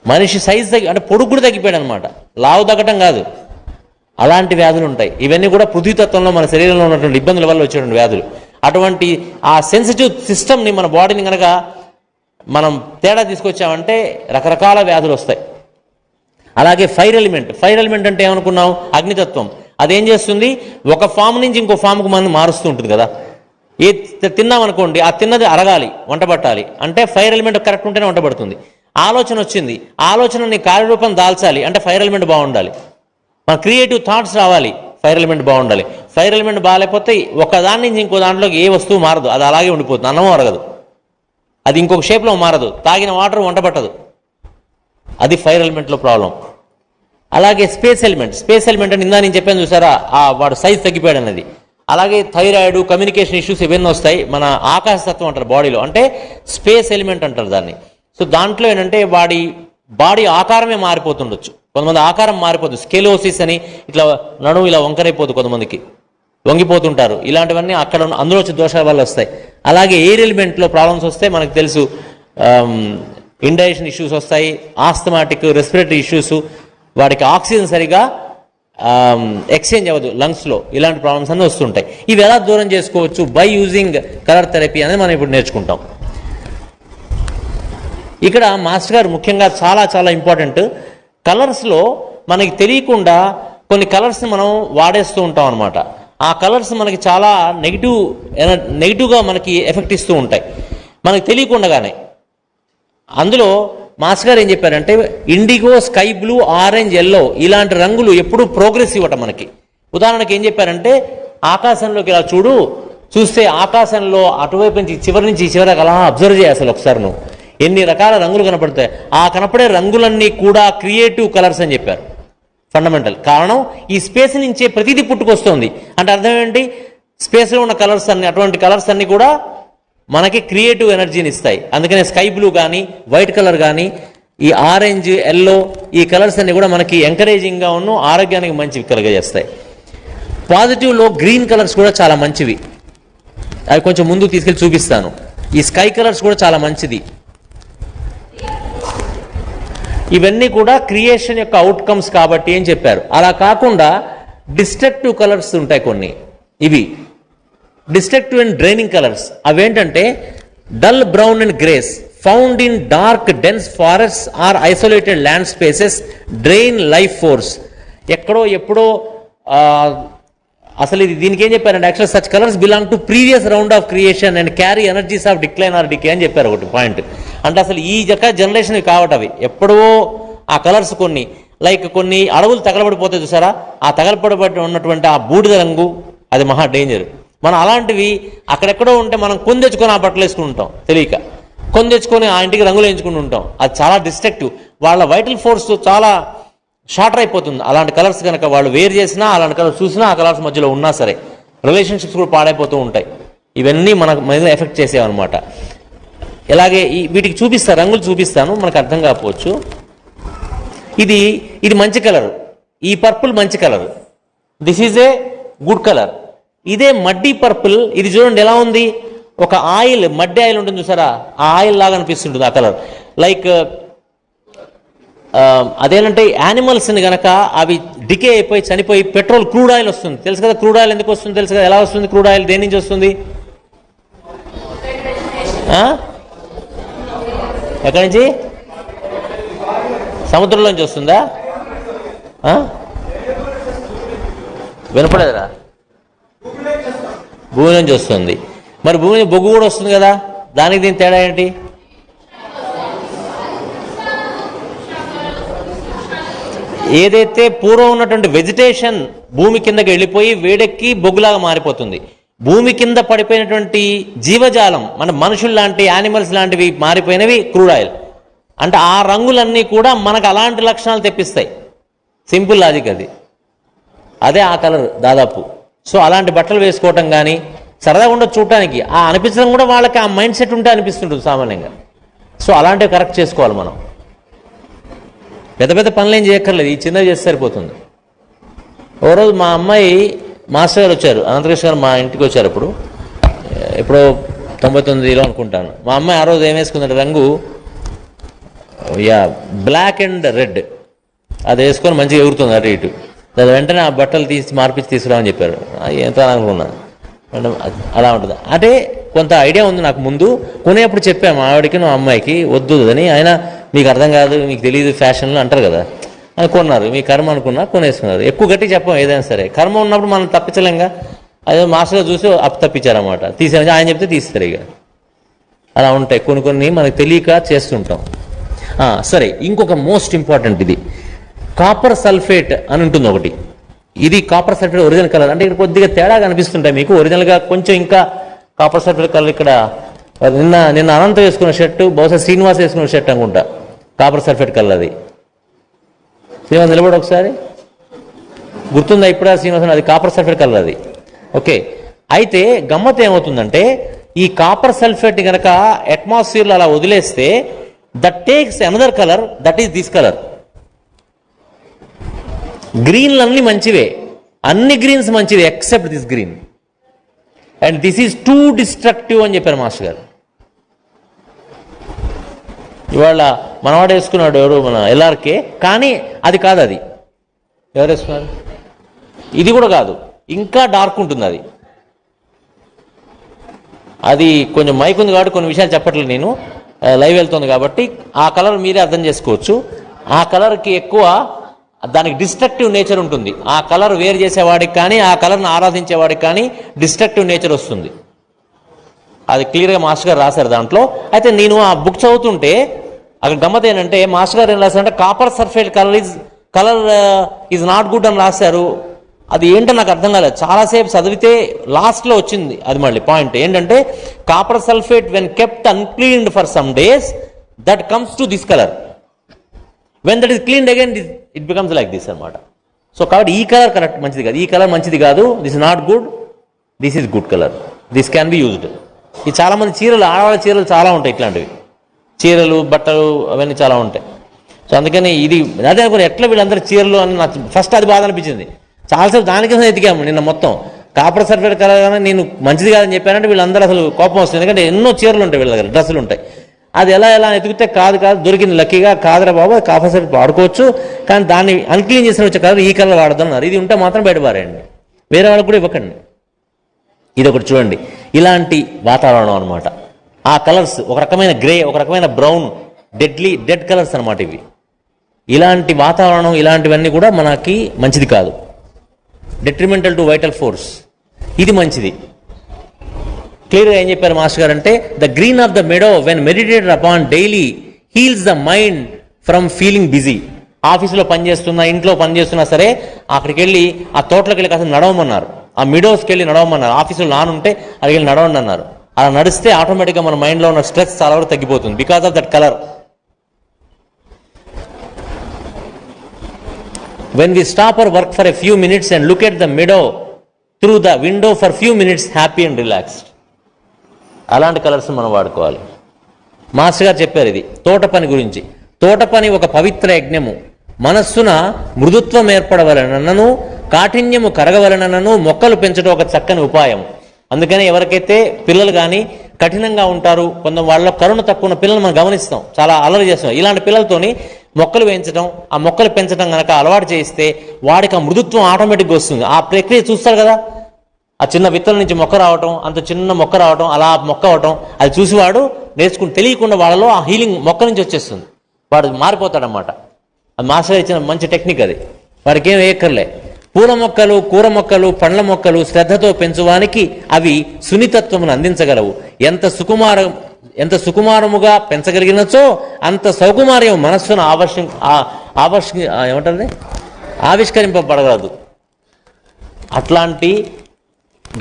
మనిషి సైజు అంటే పొడుగు కూడా తగ్గిపోయాడు అనమాట, లావు తగ్గటం కాదు. అలాంటి వ్యాధులు ఉంటాయి. ఇవన్నీ కూడా పృథ్వీతత్వంలో మన శరీరంలో ఉన్నటువంటి ఇబ్బందుల వల్ల వచ్చేటువంటి వ్యాధులు. అటువంటి ఆ సెన్సిటివ్ సిస్టమ్ని, మన బాడీని కనుక మనం తేడా తీసుకొచ్చామంటే రకరకాల వ్యాధులు వస్తాయి. అలాగే ఫైర్ ఎలిమెంట్ అంటే ఏమనుకున్నాం? అగ్నితత్వం. అదేం చేస్తుంది? ఒక ఫామ్ నుంచి ఇంకో ఫామ్కు మనం మారుస్తూ ఉంటుంది కదా. ఏ తిన్నామనుకోండి, ఆ తిన్నది అరగాలి, వంట పట్టాలి అంటే ఫైర్ ఎలిమెంట్ కరెక్ట్ ఉంటేనే వంట పడుతుంది. ఆలోచన వచ్చింది, ఆలోచనని కార్యరూపం దాల్చాలి అంటే ఫైర్ ఎలిమెంట్ బాగుండాలి. మన క్రియేటివ్ థాట్స్ రావాలి, ఫైర్ ఎలిమెంట్ బాగుండాలి. ఫైర్ ఎలిమెంట్ బాగాలేకపోతే ఒక దాని నుంచి ఇంకో దాంట్లోకి ఏ వస్తువు మారదు, అది అలాగే ఉండిపోతుంది. అన్నం అరగదు, అది ఇంకొక షేప్లో మారదు, తాగిన వాటర్ వంట పట్టదు. అది ఫైర్ ఎలిమెంట్లో ప్రాబ్లం. అలాగే స్పేస్ ఎలిమెంట్ అని ఇందా నేను చెప్పాను చూసారా, వాడు సైజ్ తగ్గిపోయాడు అన్నది. అలాగే థైరాయిడ్, కమ్యూనికేషన్ ఇష్యూస్ ఇవన్నీ వస్తాయి. మన ఆకాశతత్వం అంటారు బాడీలో, అంటే స్పేస్ ఎలిమెంట్ అంటారు దాన్ని. సో దాంట్లో ఏంటంటే వాడి బాడీ ఆకారమే మారిపోతుండొచ్చు. కొంతమంది ఆకారం మారిపోతుంది, స్కెలోసిస్ అని, ఇట్లా నడుము ఇలా వంకరైపోతుంది, కొంతమందికి వంగిపోతుంటారు. ఇలాంటివన్నీ అందులో వచ్చే దోషాల వల్ల వస్తాయి. అలాగే ఎయిర్ ఎలిమెంట్లో ప్రాబ్లమ్స్ వస్తే మనకు తెలుసు, ఇండైజెషన్ ఇష్యూస్ వస్తాయి, ఆస్థమాటిక్, రెస్పిరేటరీ ఇష్యూస్, వాడికి ఆక్సిజన్ సరిగా ఎక్స్చేంజ్ అవ్వదు లంగ్స్లో. ఇలాంటి ప్రాబ్లమ్స్ అన్నీ వస్తుంటాయి. ఇవి ఎలా దూరం చేసుకోవచ్చు? బై యూజింగ్ కలర్ థెరపీ అనేది మనం ఇప్పుడు నేర్చుకుంటాం. ఇక్కడ మాస్టర్ గారు ముఖ్యంగా చాలా చాలా ఇంపార్టెంట్. కలర్స్లో మనకి తెలియకుండా కొన్ని కలర్స్ని మనం వాడేస్తూ ఉంటాం అనమాట. ఆ కలర్స్ మనకి చాలా నెగిటివ్గా మనకి ఎఫెక్ట్ ఇస్తూ ఉంటాయి మనకి తెలియకుండానే. అందులో మాస్టర్ గారు ఏం చెప్పారంటే, IndiGo, sky blue, orange, yellow ఇలాంటి రంగులు ఎప్పుడూ ప్రోగ్రెసివ్ అట మనకి. ఉదాహరణకి ఏం చెప్పారంటే, ఆకాశంలోకి ఇలా చూస్తే ఆకాశంలో అటువైపు నుంచి చివరి నుంచి చివరికి అలా అబ్జర్వ్ చేయాలి. అసలు ఒకసారి నువ్వు ఎన్ని రకాల రంగులు కనపడతాయి. ఆ కనపడే రంగులన్నీ కూడా క్రియేటివ్ కలర్స్ అని చెప్పారు. ఫండమెంటల్ కారణం, ఈ స్పేస్ నుంచే ప్రతిదీ పుట్టుకొస్తుంది. అంటే అర్థం ఏంటి? స్పేస్లో ఉన్న కలర్స్ అన్ని, అటువంటి కలర్స్ అన్ని కూడా మనకి క్రియేటివ్ ఎనర్జీని ఇస్తాయి. అందుకనే స్కై బ్లూ కానీ, వైట్ కలర్ కానీ, ఈ ఆరెంజ్, ఎల్లో, ఈ కలర్స్ అన్ని కూడా మనకి ఎంకరేజింగ్గా ఉన్న, ఆరోగ్యానికి మంచివి కలుగజేస్తాయి. పాజిటివ్లో గ్రీన్ కలర్స్ కూడా చాలా మంచివి. అవి కొంచెం ముందుకు తీసుకెళ్ళి చూపిస్తాను. ఈ స్కై కలర్స్ కూడా చాలా మంచిది. ఇవన్నీ కూడా క్రియేషన్ యొక్క అవుట్కమ్స్ కాబట్టి ఏం చెప్పారు. అలా కాకుండా డిస్ట్రక్టివ్ కలర్స్ ఉంటాయి కొన్ని. ఇవి డిస్ట్రక్టివ్ అండ్ డ్రైనింగ్ కలర్స్. అవేంటంటే dull brown and greys found in dark dense forests or isolated land spaces drain life force. ఎక్కడో ఎప్పుడో అసలు దీనికి ఏం చెప్పారంటే, actual such colours belong to previous round of creation and carry energies of decline or decay అని చెప్పారు ఒకటి point. అంటే అసలు ఈ జనరేషన్ కావటవి ఎప్పుడో ఆ కలర్స్ కొన్ని అడవులు తగలబడిపోతాయి చూసారా, ఆ తగలబడి ఉన్నటువంటి ఆ బూడిద రంగు అది మహా డేంజర్. మనం అలాంటివి అక్కడెక్కడో ఉంటే మనం తెచ్చుకొని ఆ బట్టలు వేసుకుంటాం, తెలియక తెచ్చుకొని ఆ ఇంటికి రంగులు వేయించుకుంటూ ఉంటాం. అది చాలా డిస్ట్రక్టివ్. వాళ్ళ వైటల్ ఫోర్స్ చాలా షార్టర్ అయిపోతుంది. అలాంటి కలర్స్ కనుక వాళ్ళు వేర్ చేసినా, అలాంటి కలర్స్ చూసినా, ఆ కలర్స్ మధ్యలో ఉన్నా సరే రిలేషన్షిప్స్ కూడా పాడైపోతూ ఉంటాయి. ఇవన్నీ మన మీద ఎఫెక్ట్ చేసేవన్నమాట. ఇలాగే వీటికి రంగులు చూపిస్తాను, మనకు అర్థం కాకపోవచ్చు. ఇది మంచి కలర్, ఈ పర్పుల్ మంచి colour, this is a good colour. ఇదే మడ్డీ పర్పుల్, ఇది చూడండి ఎలా ఉంది, ఒక ఆయిల్, మడ్డి ఆయిల్ ఉంటుంది చూసారా, ఆ ఆయిల్ లాగా అనిపిస్తుంటుంది ఆ కలర్. లైక్ అదేంటంటే యానిమల్స్ని కనుక అవి డికే అయిపోయి చనిపోయి పెట్రోల్, క్రూడ్ ఆయిల్ వస్తుంది తెలుసు కదా. క్రూడ్ ఆయిల్ ఎందుకు వస్తుంది తెలుసు కదా, ఎలా వస్తుంది క్రూడ్ ఆయిల్, దేని నుంచి వస్తుంది? ఎక్కడి నుంచి? సముద్రంలోంచి వస్తుందా? వినపడేదిరా? భూమి నుంచి వస్తుంది. మరి భూమి నుంచి బొగ్గు కూడా వస్తుంది కదా, దానికి దీని తేడా ఏంటి? ఏదైతే పూర్వం ఉన్నటువంటి వెజిటేషన్ భూమి కిందకి వెళ్ళిపోయి వేడెక్కి బొగ్గులాగా మారిపోతుంది. భూమి కింద పడిపోయినటువంటి జీవజాలం, మన మనుషులు లాంటి, యానిమల్స్ లాంటివి మారిపోయినవి క్రూడ్ ఆయిల్. అంటే ఆ రంగులన్నీ కూడా మనకు అలాంటి లక్షణాలు తెప్పిస్తాయి. సింపుల్ లాజిక్ అది. అదే ఆ కలర్ దాదాపు. సో అలాంటి బట్టలు వేసుకోవటం కానీ సరదాగా ఉండదు చూడటానికి, ఆ అనిపించడం కూడా వాళ్ళకి ఆ మైండ్ సెట్ ఉంటే అనిపిస్తుంటుంది సామాన్యంగా. సో అలాంటివి కరెక్ట్ చేసుకోవాలి మనం. పెద్ద పెద్ద పనులు ఏం చేయక్కర్లేదు, ఈ చిన్నవి చేస్తే సరిపోతుంది. ఓ రోజు మా అమ్మాయి మాస్టర్ గారు వచ్చారు, అనంతకృష్ణ గారు మా ఇంటికి వచ్చారు. ఎప్పుడో 99లో అనుకుంటాను. మా అమ్మాయి ఆ రోజు ఏం వేసుకుందంటే రంగు బ్లాక్ అండ్ రెడ్, అది వేసుకొని మంచిగా ఎగురుతుంది అటు ఇటు. దాని వెంటనే ఆ బట్టలు తీసి మార్పించి తీసుకురామని చెప్పారు. ఎంత అనుకున్నాను, అలా ఉంటుంది. అంటే కొంత ఐడియా ఉంది నాకు ముందు. కొనేప్పుడు చెప్పాము ఆవిడకి, మా అమ్మాయికి వద్దు అని. అయినా మీకు అర్థం కాదు, మీకు తెలియదు ఫ్యాషన్లు అంటారు కదా అని కొన్నారు. మీ కర్మ అనుకున్నా కొనేసుకున్నారు. ఎక్కువ గట్టి చెప్పాం ఏదైనా సరే, కర్మ ఉన్నప్పుడు మనం తప్పించలేంగా. అదే మాస్టర్గా చూసి తప్పించారన్నమాట. తీసేసి ఆయన చెప్తే తీస్తారు. ఇక అలా ఉంటాయి కొన్ని మనకు తెలియక చేస్తుంటాం. సరే, ఇంకొక మోస్ట్ ఇంపార్టెంట్, ఇది కాపర్ సల్ఫేట్ అని ఉంటుంది ఒకటి. ఇది కాపర్ సల్ఫేట్ ఒరిజినల్ కలర్. అంటే ఇక్కడ కొద్దిగా తేడా కనిపిస్తుంటాయి మీకు. ఒరిజినల్గా కొంచెం ఇంకా కాపర్ సల్ఫేట్ కలర్ ఇక్కడ నిన్న అనంత వేసుకున్న షర్టు, బహుశా శ్రీనివాస్ వేసుకున్న షర్ట్ అనుకుంటా, కాపర్ సల్ఫేట్ కలర్. అది శ్రీనివాస్ నిలబడి ఒకసారి, గుర్తుందా ఇప్పుడు శ్రీనివాస్? అది కాపర్ సల్ఫేట్ కలర్ అది. ఓకే, అయితే గమ్మత్ ఏమవుతుందంటే ఈ కాపర్ సల్ఫేట్ కనుక అట్మాస్ఫియర్లో అలా వదిలేస్తే that takes another colour, that is this colour. గ్రీన్లు అన్ని మంచివే, అన్ని గ్రీన్స్ మంచివే except this green. And this is too destructive అని చెప్పారు మాస్టర్ గారు. ఇవాళ మనవాడు వేసుకున్నాడు, ఎవరు, మన ఎల్ఆర్కే. కానీ అది కాదు, అది ఎవరు వేసుకున్నారు? ఇది కూడా కాదు, ఇంకా డార్క్ ఉంటుంది అది. అది కొంచెం మైక్ ఉంది కాబట్టి కొన్ని విషయాలు చెప్పట్లేదు నేను, లైవ్ వెళ్తుంది కాబట్టి. ఆ కలర్ మీరే అర్థం చేసుకోవచ్చు. ఆ కలర్కి ఎక్కువ దానికి డిస్ట్రక్టివ్ నేచర్ ఉంటుంది. ఆ కలర్ వేరు చేసేవాడికి కానీ, ఆ కలర్ని ఆరాధించేవాడికి కానీ డిస్ట్రక్టివ్ నేచర్ వస్తుంది. అది క్లియర్గా మాస్టర్ గారు రాశారు దాంట్లో. అయితే నేను ఆ బుక్ చదువుతుంటే అక్కడ గమ్మత్ ఏంటంటే మాస్టర్ గారు ఏం రాశారంటే copper sulphate colour is not good అని రాశారు. అది ఏంటో నాకు అర్థం కాలేదు. చాలాసేపు చదివితే లాస్ట్లో వచ్చింది అది. మళ్ళీ పాయింట్ ఏంటంటే copper sulphate when kept uncleaned for some days that comes to this colour. When that is cleaned again it becomes like this అనమాట. సో కాబట్టి ఈ కలర్ కరెక్ట్ మంచిది కాదు, ఈ కలర్ మంచిది కాదు, this is not good, this is good colour, this can be used. ఇది చాలామంది చీరలు, ఆడవాళ్ళ చీరలు చాలా ఉంటాయి, ఇట్లాంటివి చీరలు బట్టలు అవన్నీ చాలా ఉంటాయి. సో అందుకని ఇది అదే అనుకుని ఎట్లా వీళ్ళందరూ చీరలు అని నాకు ఫస్ట్ అది బాధ అనిపించింది. చాలాసేపు దానికోసం ఎతికాము నిన్న మొత్తం. కాపర్ సల్ఫేట్ కలర్ కానీ నేను మంచిది కాదని చెప్పానంటే వీళ్ళందరూ అసలు కోపం వస్తుంది. ఎందుకంటే ఎన్నో చీరలు ఉంటాయి వీళ్ళ దగ్గర, డ్రెస్సులు ఉంటాయి. అది ఎలా ఎతికితే కాదు దొరికింది లక్కీగా, కాదురా బాబు కాపర్ సల్ఫేట్ వాడుకోవచ్చు, కానీ దాన్ని అన్క్లీన్ చేసిన వచ్చే కలర్ ఈ కలర్ వాడదన్నారు. ఇది ఉంటే మాత్రం బయటపారేయండి, వేరే వాళ్ళకి కూడా ఇవ్వకండి. ఇది ఒకటి చూడండి, ఇలాంటి వాతావరణం అనమాట. ఆ కలర్స్ ఒక రకమైన గ్రే, ఒక రకమైన బ్రౌన్, డెడ్ కలర్స్ అనమాట ఇవి. ఇలాంటి వాతావరణం, ఇలాంటివన్నీ కూడా మనకి మంచిది కాదు. డెట్రిమెంటల్ టు వైటల్ ఫోర్స్, ఇది మంచిది. క్లియర్గా ఏం చెప్పారు మాస్టర్ గారు అంటే the green of the మెడో when meditated upon daily heels the mind from feeling busy. ఆఫీసులో పనిచేస్తున్నా, ఇంట్లో పనిచేస్తున్నా సరే అక్కడికి వెళ్ళి ఆ తోటలోకి వెళ్ళి కాస్త నడవమన్నారు, ఆ మిడోస్కి వెళ్ళి నడవమన్నారు. ఆఫీసులో నానుంటే అది వెళ్ళి నడవండి అన్నారు. అలా నడిస్తే ఆటోమేటిక్గా మన మైండ్లో ఉన్న స్ట్రెస్ చాలా వరకు తగ్గిపోతుంది because of that colour. When we stop our work for a few minutes and look at the meadow through the window for few minutes, happy and relaxed. అలాంటి కలర్స్ మనం వాడుకోవాలి. మాస్టర్ గారు చెప్పారు ఇది తోట పని గురించి. తోట పని ఒక పవిత్ర యజ్ఞము, మనస్సున మృదుత్వం ఏర్పడవలనను కాఠిన్యము కరగవలనను మొక్కలు పెంచడం ఒక చక్కని ఉపాయం. అందుకని ఎవరికైతే పిల్లలు కానీ కఠినంగా ఉంటారు, కొంత వాళ్ళ కరుణ తక్కువ ఉన్న పిల్లలు మనం గమనిస్తాం, చాలా అల్లరి చేస్తాం. ఇలాంటి పిల్లలతోని మొక్కలు పెంచడం, ఆ మొక్కలు పెంచడం కనుక అలవాటు చేయిస్తే వాడికి ఆ మృదుత్వం ఆటోమేటిక్గా వస్తుంది. ఆ ప్రక్రియ చూస్తారు కదా, ఆ చిన్న విత్తనం నుంచి మొక్క రావటం, అంత చిన్న మొక్క రావటం, అలా మొక్క అవటం, అది చూసి వాడు నేర్చుకుని తెలియకుండా వాళ్ళలో ఆ హీలింగ్ మొక్క నుంచి వచ్చేస్తుంది, వాడు మారిపోతాడనమాట. అది మాస్టర్ ఇచ్చిన మంచి టెక్నిక్ అది. వాడికి ఏం వేయక్కర్లే. పూల మొక్కలు, కూర మొక్కలు, పండ్ల మొక్కలు శ్రద్ధతో పెంచువానికి అవి సున్నితత్వమును అందించగలవు. ఎంత సుకుమారముగా పెంచగలిగినచో అంత సౌకుమార్యం మనస్సును ఏమంటారు ఆవిష్కరింపబడగలదు. అట్లాంటి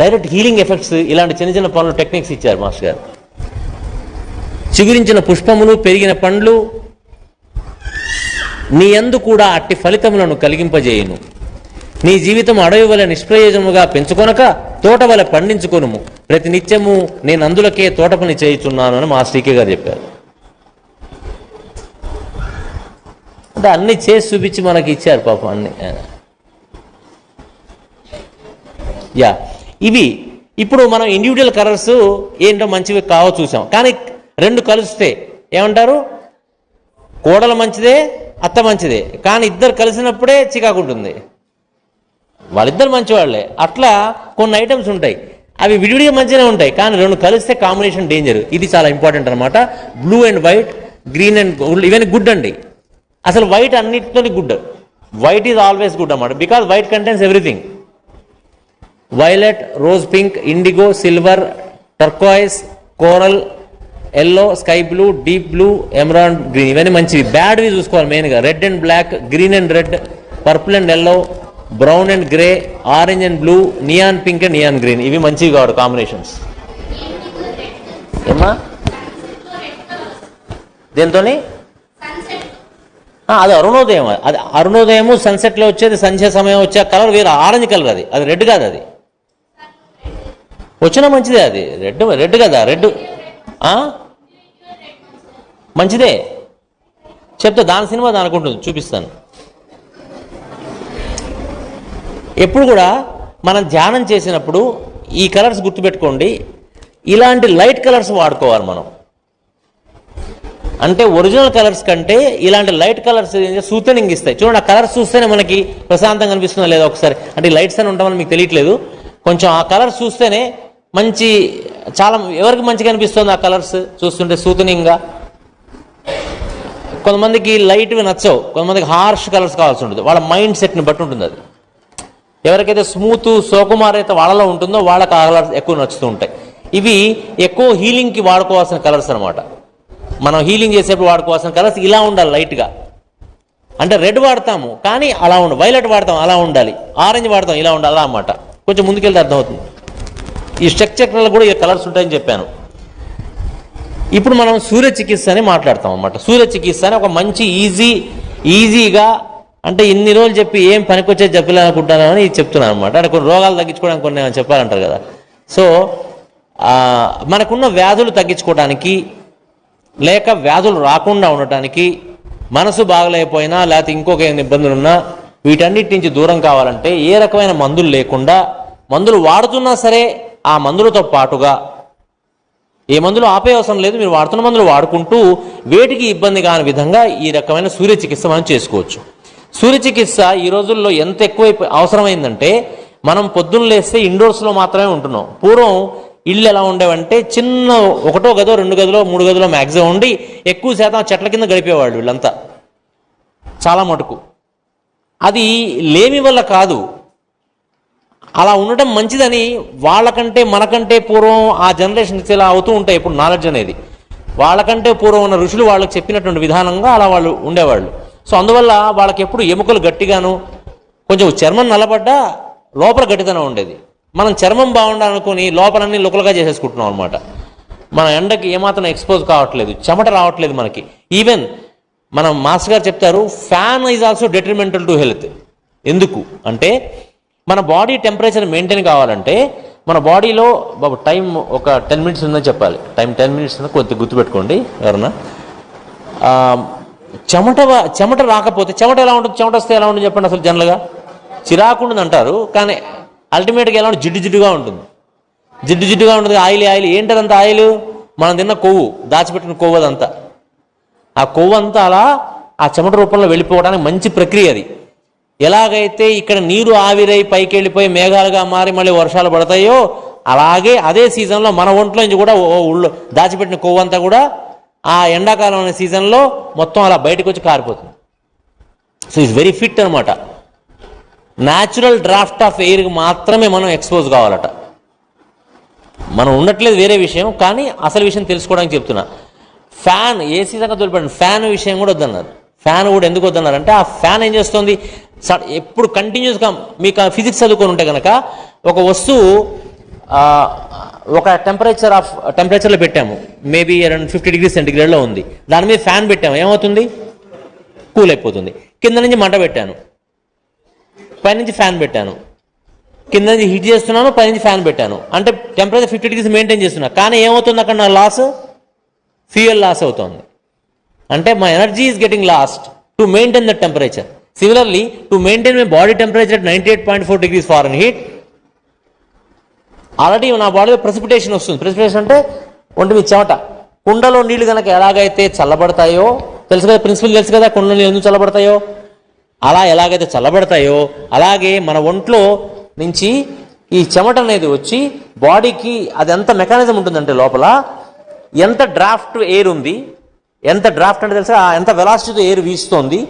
డైరెక్ట్ హీలింగ్ ఎఫెక్ట్స్ ఇలాంటి చిన్న చిన్న పనులు టెక్నిక్స్ ఇచ్చారు మాస్టర్ గారు. చిగురించిన పుష్పములు, పెరిగిన పండ్లు నీ యందు కూడా అట్టి ఫలితములను కలిగింపజేయును. నీ జీవితం అడవి వలె నిష్ప్రయోజనముగా పెంచుకొనక తోట వలె పండించుకొనుము. ప్రతి నిత్యము నేను అందులకే తోట పని చేయుచున్నాను అని మా శ్రీకే గారు చెప్పారు. అంటే అన్ని చేసి చూపించి మనకి ఇచ్చారు పాపం అన్ని. ఇవి ఇప్పుడు మనం ఇండివిజువల్ కలర్స్ ఏంటో మంచివి కావో చూసాం. కానీ రెండు కలిస్తే ఏమంటారు, కోడలు మంచిదే, అత్త మంచిదే, కానీ ఇద్దరు కలిసినప్పుడే చికాకుంటుంది. వాళ్ళిద్దరు మంచివాళ్లే. అట్లా కొన్ని ఐటమ్స్ ఉంటాయి, అవి విడివిడిగా మంచిగానే ఉంటాయి, కానీ రెండు కలిస్తే కాంబినేషన్ డేంజర్. ఇది చాలా ఇంపార్టెంట్ అనమాట. Blue and white, green and gold ఇవన్నీ గుడ్ అండి. అసలు వైట్ అన్నిటితో good. White is always good అన్నమాట, because white contains everything. Violet, rose pink, indigo, silver, turquoise, coral, yellow, sky blue, deep blue, emerald green ఇవన్నీ మంచివి. బ్యాడ్వి చూసుకోవాలి మెయిన్గా. Red and black, green and red, purple and yellow, brown and grey, orange and blue, neon pink and neon green ఇవి మంచివి కావాలి combinations. ఏమా దీంతో అది అరుణోదయం. అది అరుణోదయము సన్సెట్లో వచ్చేది, సంధ్య సమయం వచ్చే కలర్ వేరే, ఆరెంజ్ కలర్. అది రెడ్ కాదు. అది వచ్చినా మంచిదే. అది రెడ్ కదా, రెడ్ మంచిదే. చెప్తా, దాని సినిమా దానికి ఉంటుంది, చూపిస్తాను. ఎప్పుడు కూడా మనం ధ్యానం చేసినప్పుడు ఈ కలర్స్ గుర్తుపెట్టుకోండి, ఇలాంటి లైట్ కలర్స్ వాడుకోవాలి మనం. అంటే ఒరిజినల్ కలర్స్ కంటే ఇలాంటి లైట్ కలర్స్ సూతనింగ్ ఇస్తాయి. చూడండి, ఆ కలర్స్ చూస్తేనే మనకి ప్రశాంతంగా అనిపిస్తుందా లేదా ఒకసారి. అంటే లైట్స్ అని ఉంటామని మీకు తెలియట్లేదు, కొంచెం ఆ కలర్స్ చూస్తేనే మంచి, చాలా ఎవరికి మంచిగా అనిపిస్తుంది ఆ కలర్స్ చూస్తుంటే సూతనింగ్గా. కొంతమందికి లైట్వి నచ్చవు, కొంతమందికి హార్ష్ కలర్స్ కావాల్సి ఉంటుంది, వాళ్ళ మైండ్ సెట్ని బట్టి ఉంటుంది అది. ఎవరికైతే స్మూత్ సోకుమారైతే వాళ్ళలో ఉంటుందో వాళ్ళకి ఆ కలర్స్ ఎక్కువ నచ్చుతూ ఉంటాయి. ఇవి ఎక్కువ హీలింగ్కి వాడుకోవాల్సిన కలర్స్ అనమాట. మనం హీలింగ్ చేసేప్పుడు వాడుకోవాల్సిన కలర్స్ ఇలా ఉండాలి లైట్గా. అంటే రెడ్ వాడతాము కానీ అలా ఉండాలి, వైలెట్ వాడతాం అలా ఉండాలి, ఆరెంజ్ వాడతాం ఇలా ఉండాలి అలా అన్నమాట. కొంచెం ముందుకెళ్తే అర్థమవుతుంది. ఈ స్ట్రక్చర్లో కూడా ఈ కలర్స్ ఉంటాయని చెప్పాను. ఇప్పుడు మనం సూర్య చికిత్స అని మాట్లాడతాం అన్నమాట. సూర్య చికిత్స అని ఒక మంచి ఈజీగా, అంటే ఇన్ని రోజులు చెప్పి ఏం పనికొచ్చేది చెప్పాలనుకుంటాను అని చెప్తున్నాను అనమాట. అంటే కొన్ని రోగాలు తగ్గించుకోవడానికి కొన్ని చెప్పాలంటారు కదా. సో మనకున్న వ్యాధులు తగ్గించుకోవడానికి, లేక వ్యాధులు రాకుండా ఉండటానికి, మనసు బాగలేకపోయినా లేకపోతే ఇంకొక ఇబ్బందులు ఉన్నా వీటన్నిటి నుంచి దూరం కావాలంటే ఏ రకమైన మందులు లేకుండా, మందులు వాడుతున్నా సరే ఆ మందులతో పాటుగా, ఏ మందులు ఆపే అవసరం లేదు, మీరు వాడుతున్న మందులు వాడుకుంటూ వేటికి ఇబ్బంది కాని విధంగా ఈ రకమైన సూర్య చికిత్స మనం చేసుకోవచ్చు. సూర్య చికిత్స ఈ రోజుల్లో ఎంత ఎక్కువ అవసరమైందంటే, మనం పొద్దున్న లేస్తే ఇండోర్స్లో మాత్రమే ఉంటున్నాం. పూర్వం ఇళ్ళు ఎలా ఉండేవంటే చిన్న ఒకటో గదో, 2 గదులో, 3 గదులో మ్యాక్సిమం ఉండి ఎక్కువ శాతం చెట్ల కింద గడిపేవాళ్ళు వీళ్ళంతా చాలా మటుకు. అది లేమి వల్ల కాదు, అలా ఉండటం మంచిదని వాళ్ళకంటే మనకంటే పూర్వం ఆ జనరేషన్స్ ఇలా అవుతూ ఉంటాయి. ఇప్పుడు నాలెడ్జ్ అనేది వాళ్ళకంటే పూర్వం ఉన్న ఋషులు వాళ్ళకి చెప్పినటువంటి విధానంగా అలా వాళ్ళు ఉండేవాళ్ళు. సో అందువల్ల వాళ్ళకి ఎప్పుడు ఎముకలు గట్టిగాను, కొంచెం చర్మం నల్లబడ్డా లోపల గట్టితనం ఉండేది. మనం చర్మం బాగుండాలనుకుని లోపలన్నీ లుకలుగా చేసేసుకుంటున్నాం అనమాట. మన ఎండకి ఏమాత్రం ఎక్స్పోజ్ కావట్లేదు, చెమట రావట్లేదు మనకి. ఈవెన్ మనం మాస్టర్ గారు చెప్తారు, fan is also detrimental to health. ఎందుకు అంటే, మన బాడీ టెంపరేచర్ మెయింటైన్ కావాలంటే మన బాడీలో టైం ఒక 10 minutes ఉందని చెప్పాలి. టైం 10 minutes ఉందని కొద్దిగా గుర్తుపెట్టుకోండి ఎవరన్నా. చెమట రాకపోతే, చెమట ఎలా ఉంటుంది, చెమట వస్తే ఎలా ఉంటుంది చెప్పండి. అసలు జనరల్గా చిరాకుంటుంది అంటారు, కానీ అల్టిమేట్గా ఎలా ఉంటుంది, జిడ్డుగా ఉంటుంది. జిడ్డుగా ఉంటుంది. ఆయిల్ ఏంటంత ఆయిల్ మనం తిన్న కొవ్వు, దాచిపెట్టిన కొవ్వు అదంతా, ఆ కొవ్వు అంతా అలా ఆ చెమట రూపంలో వెళ్ళిపోవడానికి మంచి ప్రక్రియ అది. ఎలాగైతే ఇక్కడ నీరు ఆవిరై పైకి వెళ్ళిపోయి మేఘాలుగా మారి మళ్ళీ వర్షాలు పడతాయో, అలాగే అదే సీజన్లో మన ఒంట్లో నుంచి కూడా దాచిపెట్టిన కొవ్వు అంతా కూడా ఆ ఎండాకాలం అనే సీజన్లో మొత్తం అలా బయటకు వచ్చి కారిపోతుంది. సో ఇట్స్ వెరీ ఫిట్ అనమాట. న్యాచురల్ డ్రాఫ్ట్ ఆఫ్ ఎయిర్కి మాత్రమే మనం ఎక్స్పోజ్ కావాలట. మనం ఉండట్లేదు వేరే విషయం, కానీ అసలు విషయం తెలుసుకోవడానికి చెప్తున్నా. ఫ్యాన్, ఏసీ దాకా తోలిపడండి, ఫ్యాన్ విషయం కూడా వద్దన్నారు. ఫ్యాన్ కూడా ఎందుకు వద్దన్నారంటే, ఆ ఫ్యాన్ ఏం చేస్తుంది, ఎప్పుడు కంటిన్యూస్గా మీకు ఫిజిక్స్ చదువుకొని ఉంటే కనుక ఒక వస్తువు ఒక టెంపరేచర్లో పెట్టాము, మేబీ అరౌండ్ 50 degrees సెంటిగ్రేడ్లో ఉంది, దాని మీద ఫ్యాన్ పెట్టాము, ఏమవుతుంది, కూల్ అయిపోతుంది. కింద నుంచి మంట పెట్టాను, పైనుంచి ఫ్యాన్ పెట్టాను, కింద నుంచి హీట్ చేస్తున్నాను, పైనుంచి ఫ్యాన్ పెట్టాను, అంటే టెంపరేచర్ 50 degrees మెయింటైన్ చేస్తున్నా. కానీ ఏమవుతుంది అక్కడ, నా లాస్, ఫ్యూయల్ లాస్ అవుతుంది. అంటే my energy is getting lost to maintain that temperature. Similarly to maintain my body temperature at 98.4 degrees Fahrenheit, already నా బాడీలో ప్రెసిపిటేషన్ వస్తుంది. ప్రెసిపిటేషన్ అంటే ఒంటి మీ చెమట. కుండలో నీళ్లు కనుక ఎలాగైతే చల్లబడతాయో తెలుసు కదా, ప్రిన్సిపల్ తెలుసు కదా, కుండలో నీళ్ళు ఎందుకు చల్లబడతాయో, అలా ఎలాగైతే చల్లబడతాయో అలాగే మన ఒంట్లో నుంచి ఈ చెమట అనేది వచ్చి బాడీకి అది ఎంత మెకానిజం ఉంటుందంటే, లోపల ఎంత డ్రాఫ్ట్ ఎయిర్ ఉంది, ఎంత డ్రాఫ్ట్ అంటే తెలుసా, ఎంత వెలాసిటీతో ఎయిర్ వీస్తోంది,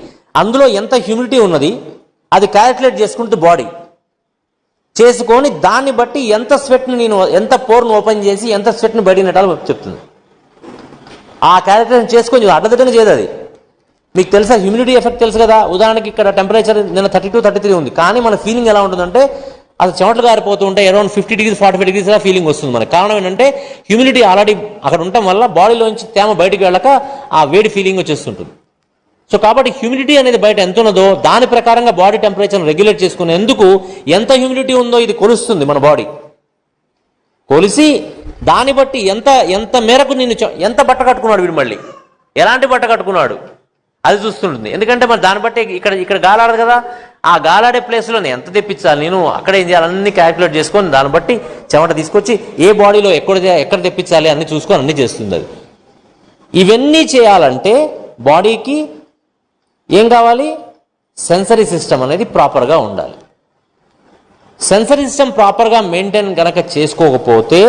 అందులో ఎంత హ్యూమిడిటీ ఉన్నది, అది క్యాలిక్యులేట్ చేసుకుంటూ బాడీ చేసుకొని దాన్ని బట్టి ఎంత స్వెట్ని నేను, ఎంత పోర్ను ఓపెన్ చేసి ఎంత స్వెట్ని బయట నెట్టాలో చెప్తుంది. ఆ క్యాలిక్యులేషన్ చేసుకొని అడ్డదిడ్డంగా చేయదు అది. మీకు తెలుసా హ్యూమిడిటీ ఎఫెక్ట్ తెలుసు కదా. ఉదాహరణకి ఇక్కడ టెంపరేచర్ నిన్న 32, 33 ఉంది, కానీ మన ఫీలింగ్ ఎలా ఉంటుందంటే అసలు చెమటలు గారిపోతూ ఉంటే అరౌండ్ 50 degrees 45 degrees ఫీలింగ్ వస్తుంది మనకి. కారణం ఏంటంటే హ్యూమిడిటీ ఆల్రెడీ అక్కడ ఉండటం వల్ల బాడీలోంచి తేమ బయటికి వెళ్ళక ఆ వేడి ఫీలింగ్ వచ్చేస్తుంటుంది. సో కాబట్టి హ్యూమిడిటీ అనేది బయట ఎంత ఉన్నదో దాని ప్రకారంగా బాడీ టెంపరేచర్ని రెగ్యులేట్ చేసుకునేందుకు ఎంత హ్యూమిడిటీ ఉందో ఇది కొలుస్తుంది మన బాడీ. కొలిసి దాన్ని బట్టి ఎంత మేరకు నేను ఎంత బట్ట కట్టుకున్నాడు వీడు, మళ్ళీ ఎలాంటి బట్ట కట్టుకున్నాడు అది చూస్తుంటుంది. ఎందుకంటే మరి దాన్ని బట్టి ఇక్కడ గాలాడదు కదా, ఆ గాలాడే ప్లేస్లోనే ఎంత తెప్పించాలి, నేను అక్కడ ఏం చేయాలి అన్ని క్యాలిక్యులేట్ చేసుకొని దాన్ని బట్టి చెమట తీసుకొచ్చి ఏ బాడీలో ఎక్కడ తెప్పించాలి అన్ని చూసుకొని అన్ని చేస్తుంది అది. ఇవన్నీ చేయాలంటే బాడీకి ఏం కావాలి, సెన్సరీ సిస్టమ్ అనేది ప్రాపర్గా ఉండాలి. సెన్సరీ సిస్టమ్ ప్రాపర్గా మెయింటైన్ కనుక చేసుకోకపోతే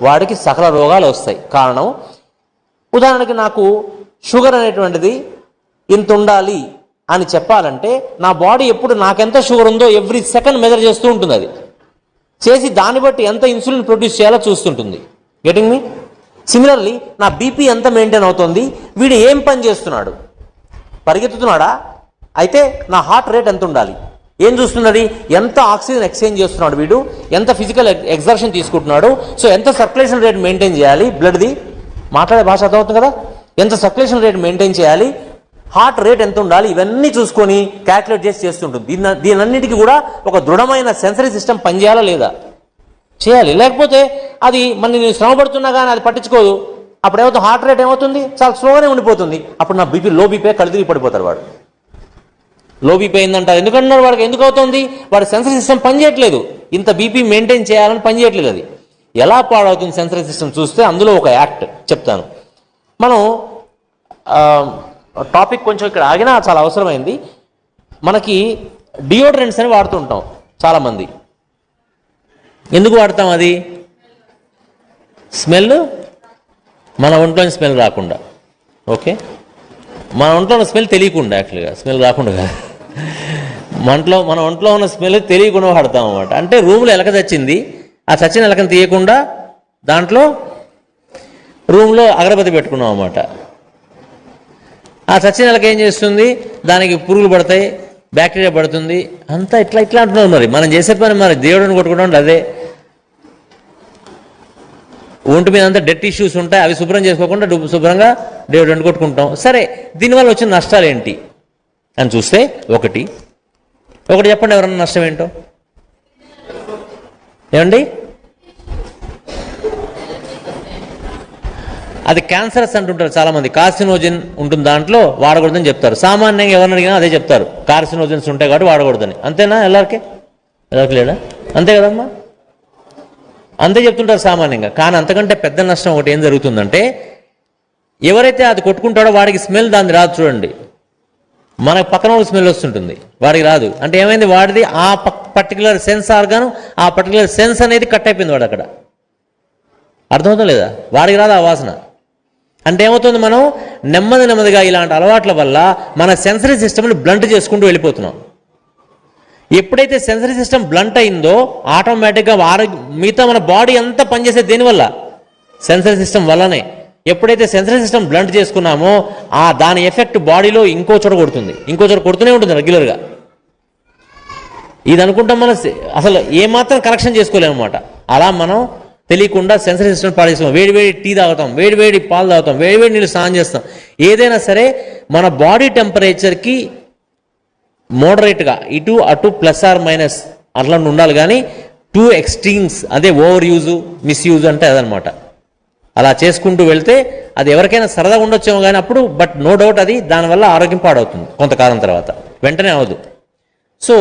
వాడికి సకల రోగాలు వస్తాయి. కారణం, ఉదాహరణకి నాకు షుగర్ అనేటువంటిది ఇంత ఉండాలి అని చెప్పాలంటే నా బాడీ ఎప్పుడు నాకెంత షుగర్ ఉందో ఎవ్రీ సెకండ్ మెజర్ చేస్తూ ఉంటుంది. అది చేసి దాన్ని బట్టి ఎంత ఇన్సులిన్ ప్రొడ్యూస్ చేయాలో చూస్తుంటుంది. Getting me? సిమిలర్లీ నా బీపీ ఎంత మెయింటైన్ అవుతుంది, వీడు ఏం పని చేస్తున్నాడు, పరిగెత్తుతున్నాడా, అయితే నా హార్ట్ రేట్ ఎంత ఉండాలి, ఏం చూస్తున్నది, ఎంత ఆక్సిజన్ ఎక్స్చేంజ్ చేస్తున్నాడు వీడు, ఎంత ఫిజికల్ ఎగ్జర్షన్ తీసుకుంటున్నాడు, సో ఎంత సర్క్యులేషన్ రేట్ మెయింటైన్ చేయాలి, బ్లడ్ది మాట్లాడే భాష అర్థమవుతుంది కదా, ఎంత సర్క్యులేషన్ రేట్ మెయింటైన్ చేయాలి, హార్ట్ రేట్ ఎంత ఉండాలి, ఇవన్నీ చూసుకొని క్యాల్కులేట్ చేస్తుంటుంది. దీనన్నిటికీ కూడా ఒక దృఢమైన సెన్సరీ సిస్టమ్ పనిచేయాలా లేదా, చేయాలి. లేకపోతే అది నేను శ్రమ పడుతున్నా కానీ అది పట్టించుకోదు. అప్పుడు ఏమవుతుంది, హార్ట్ రేట్ ఏమవుతుంది, చాలా స్లోగానే ఉండిపోతుంది. అప్పుడు నా బీపీ లో బీపీ కళ్ళు తిరిగి పడిపోతాడు వాడు. లో బీపీ అయిందంటారు, ఎందుకంటున్నారు, వాడికి ఎందుకు అవుతుంది, వాడి సెన్సరీ సిస్టమ్ పనిచేయట్లేదు, ఇంత బీపీ మెయింటైన్ చేయాలని పనిచేయట్లేదు. అది ఎలా పాడవుతుంది సెన్సరీ సిస్టమ్ చూస్తే అందులో ఒక యాక్ట్ చెప్తాను. మనం టాపిక్ కొంచెం ఇక్కడ ఆగినా చాలా అవసరమైంది. మనకి డియోడ్రెంట్స్ అని వాడుతుంటాం చాలామంది. ఎందుకు వాడతాం, అది స్మెల్, మన ఒంట్లోని స్మెల్ రాకుండా. ఓకే, మన ఒంట్లో ఉన్న స్మెల్ తెలియకుండా, యాక్చువల్గా స్మెల్ రాకుండా కాదు, మన ఒంట్లో ఉన్న స్మెల్ తెలియకుండా వాడతాం అన్నమాట. అంటే రూమ్లో ఎలక చచ్చింది, ఆ చచ్చిన ఎలకని తీయకుండా దాంట్లో రూమ్లో అగరబత్తి పెట్టుకున్నాం అన్నమాట. ఆ చచ్చిన ఎలక ఏం చేస్తుంది, దానికి పురుగులు పడతాయి, బ్యాక్టీరియా పడుతుంది, అంతా ఇట్లా అంటున్నారు. మరి మనం చేసే పని మరి దేవుడిని కొట్టుకుంటాం అదే. ఒంటి మీద అంతా డెట్ ఇష్యూస్ ఉంటాయి, అవి శుభ్రం చేసుకోకుండా శుభ్రంగా దేవుడిని కొట్టుకుంటాం. సరే, దీనివల్ల వచ్చిన నష్టాలు ఏంటి అని చూస్తే ఒకటి చెప్పండి, ఎవరన్నా నష్టం ఏంటో ఏమండి. అది క్యాన్సరస్ అంటుంటారు చాలామంది, కార్సినోజన్ ఉంటుంది దాంట్లో, వాడకూడదని చెప్తారు. సామాన్యంగా ఎవరిని అడిగినా అదే చెప్తారు, కార్సినోజన్స్ ఉంటాయి కాబట్టి వాడకూడదని. అంతేనా? ఎవరికి లేడా? అంతే కదమ్మా. అంతే చెప్తుంటారు సామాన్యంగా. కానీ అంతకంటే పెద్ద నష్టం ఒకటి ఏం జరుగుతుందంటే, ఎవరైతే అది కొట్టుకుంటాడో వాడికి స్మెల్ దాన్ని రాదు చూడండి. మన పక్కన వాళ్ళకి స్మెల్ వస్తుంటుంది, వాడికి రాదు. అంటే ఏమైంది, వాడిది ఆ పర్టికులర్ సెన్స్ ఆర్గాన్, ఆ పర్టికులర్ సెన్స్ అనేది కట్ అయిపోయింది వాడు అక్కడ. అర్థమవుతుందా లేదా? వాడికి రాదు ఆ వాసన. అంటే ఏమవుతుంది, మనం నెమ్మదిగా ఇలాంటి అలవాట్ల వల్ల మన సెన్సరీ సిస్టమ్ని బ్లంట్ చేసుకుంటూ వెళ్ళిపోతున్నాం. ఎప్పుడైతే సెన్సరీ సిస్టమ్ బ్లంట్ అయిందో ఆటోమేటిక్గా మిగతా మన బాడీ అంతా పనిచేసేది దేనివల్ల? సెన్సరీ సిస్టమ్ వల్లనే. ఎప్పుడైతే సెన్సరీ సిస్టమ్ బ్లంట్ చేసుకున్నామో దాని ఎఫెక్ట్ బాడీలో ఇంకో చోట కొడుతూనే ఉంటుంది రెగ్యులర్గా. ఇది అనుకుంటాం మనం అసలు ఏమాత్రం కరెక్షన్ చేసుకోలేము అనమాట. అలా మనం తెలియకుండా సెన్సరీ సిస్టమ్ పాడేస్తాం. వేడి టీ తాగుతాం, వేడి పాలు తాగుతాం, వేడి నీళ్ళు స్నానం చేస్తాం. ఏదైనా సరే మన బాడీ టెంపరేచర్కి మోడరేట్గా ఇటు అటు +or- అట్లా ఉండాలి. కానీ టూ ఎక్స్ట్రీమ్స్, అదే ఓవర్ యూజ్ మిస్యూజ్ అంటే అదనమాట. అలా చేసుకుంటూ వెళ్తే అది ఎవరికైనా సరదాగా ఉండొచ్చేమో కానీ అప్పుడు, బట్ నో డౌట్ అది దానివల్ల ఆరోగ్యం పాడవుతుంది కొంతకాలం తర్వాత, వెంటనే అవదు. సో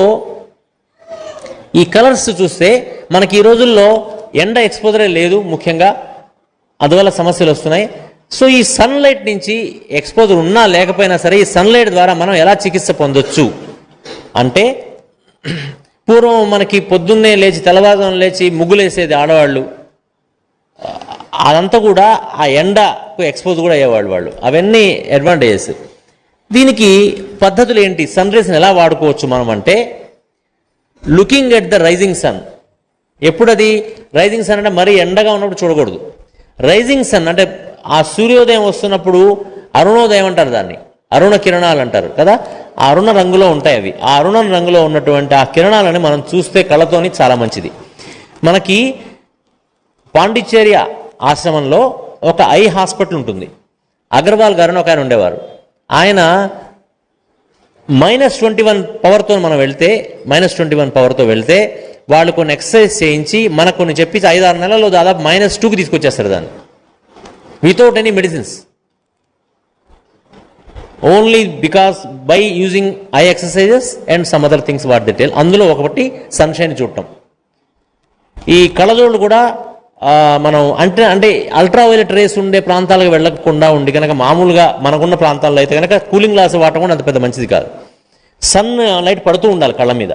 ఈ కలర్స్ చూస్తే మనకి ఈ రోజుల్లో ఎండ ఎక్స్పోజరే లేదు ముఖ్యంగా, అందువల్ల సమస్యలు వస్తున్నాయి. సో ఈ సన్లైట్ నుంచి ఎక్స్పోజర్ ఉన్నా లేకపోయినా సరే ఈ సన్లైట్ ద్వారా మనం ఎలా చికిత్స పొందొచ్చు అంటే, పూర్వం మనకి పొద్దున్నే లేచి తెల్లవారుజామున లేచి ముగ్గులేసేది ఆడవాళ్ళు, అదంతా కూడా ఆ ఎండకు ఎక్స్పోజ్ కూడా అయ్యేవాళ్ళు వాళ్ళు. అవన్నీ అడ్వాంటేజెస్. దీనికి పద్ధతులు ఏంటి, సన్ రేస్ని ఎలా వాడుకోవచ్చు మనం అంటే, looking at the rising sun. ఎప్పుడు అది రైజింగ్ సన్ అంటే మరీ ఎండగా ఉన్నప్పుడు చూడకూడదు. రైజింగ్ సన్ అంటే ఆ సూర్యోదయం వస్తున్నప్పుడు అరుణోదయం అంటారు దాన్ని, అరుణ కిరణాలు అంటారు కదా. ఆ అరుణ రంగులో ఉంటాయి అవి. ఆ అరుణ రంగులో ఉన్నటువంటి ఆ కిరణాలని మనం చూస్తే కళ్ళతోని చాలా మంచిది. మనకి పాండిచ్చేరి ఆశ్రమంలో ఒక ఐ హాస్పిటల్ ఉంటుంది. అగర్వాల్ గారు ఒక ఆయన ఉండేవారు. ఆయన -21 పవర్తో మనం వెళ్తే, -21 పవర్తో వెళ్తే వాళ్ళు కొన్ని ఎక్సర్సైజ్ చేయించి మనకు కొన్ని చెప్పి 5-6 నెలల్లో దాదాపు -2కి తీసుకొచ్చేస్తారు దాన్ని, without any medicines, only because by using I exercises and some other things what the tell. అందులో ఒకటి సన్షైన్ చూడటం. ఈ కళ్ళజోళ్ళు కూడా మనం అంటే అల్ట్రావైలెట్ రేస్ ఉండే ప్రాంతాలకు వెళ్ళకుండా ఉండి కనుక మామూలుగా మనకున్న ప్రాంతాల్లో అయితే కనుక కూలింగ్ గ్లాస్ వాడటం కూడా అంత పెద్ద మంచిది కాదు. సన్ లైట్ పడుతూ ఉండాలి కళ్ళ మీద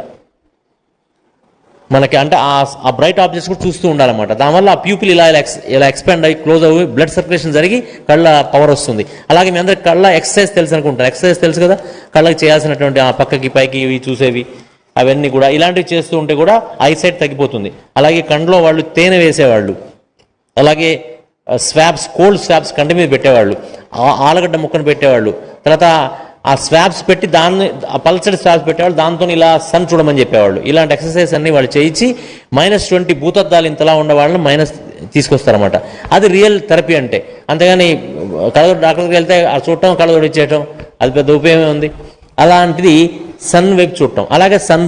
మనకి, అంటే ఆ బ్రైట్ ఆబ్జెక్ట్స్ కూడా చూస్తూ ఉండాలన్నమాట. దానివల్ల ఆ ప్యూపిల్ ఇలా ఎక్స్పాండ్ అయ్యి క్లోజ్ అయ్యి బ్లడ్ సర్క్యులేషన్ జరిగి కళ్ళ పవర్ వస్తుంది. అలాగే మీ అందరికి కళ్ళ ఎక్సర్సైజ్ తెలుసు అనుకుంటారు. ఎక్సర్సైజ్ తెలుసు కదా, కళ్ళకి చేయాల్సినటువంటి ఆ పక్కకి పైకి ఇవి చూసేవి అవన్నీ కూడా ఇలాంటివి చేస్తూ ఉంటే కూడా ఐసైట్ తగ్గిపోతుంది. అలాగే కండ్లో వాళ్ళు తేనె వేసేవాళ్ళు, అలాగే స్వాబ్స్, కోల్డ్ స్వాబ్స్ కంటి మీద పెట్టేవాళ్ళు, ఆలుగడ్డ ముక్కను పెట్టేవాళ్ళు, తర్వాత ఆ స్వాబ్స్ పెట్టి దాన్ని ఆ పల్సడి స్వాబ్స్ పెట్టేవాళ్ళు, దాంతో ఇలా సన్ చూడమని చెప్పేవాళ్ళు. ఇలాంటి ఎక్సర్సైజ్ అన్ని వాళ్ళు చేయించి -20 భూతద్దాలు ఇంతలా ఉండే వాళ్ళని తీసుకొస్తారన్నమాట. అది రియల్ థెరపీ అంటే. అంతేగాని కళ్ళజోడు డాక్టర్కి వెళ్తే ఆ చూడటం కళ్ళజోడు ఇచ్చేయటం అది పెద్ద ఉపయోగమే ఉంది. అలాంటిది సన్ వైపు చూడటం. అలాగే సన్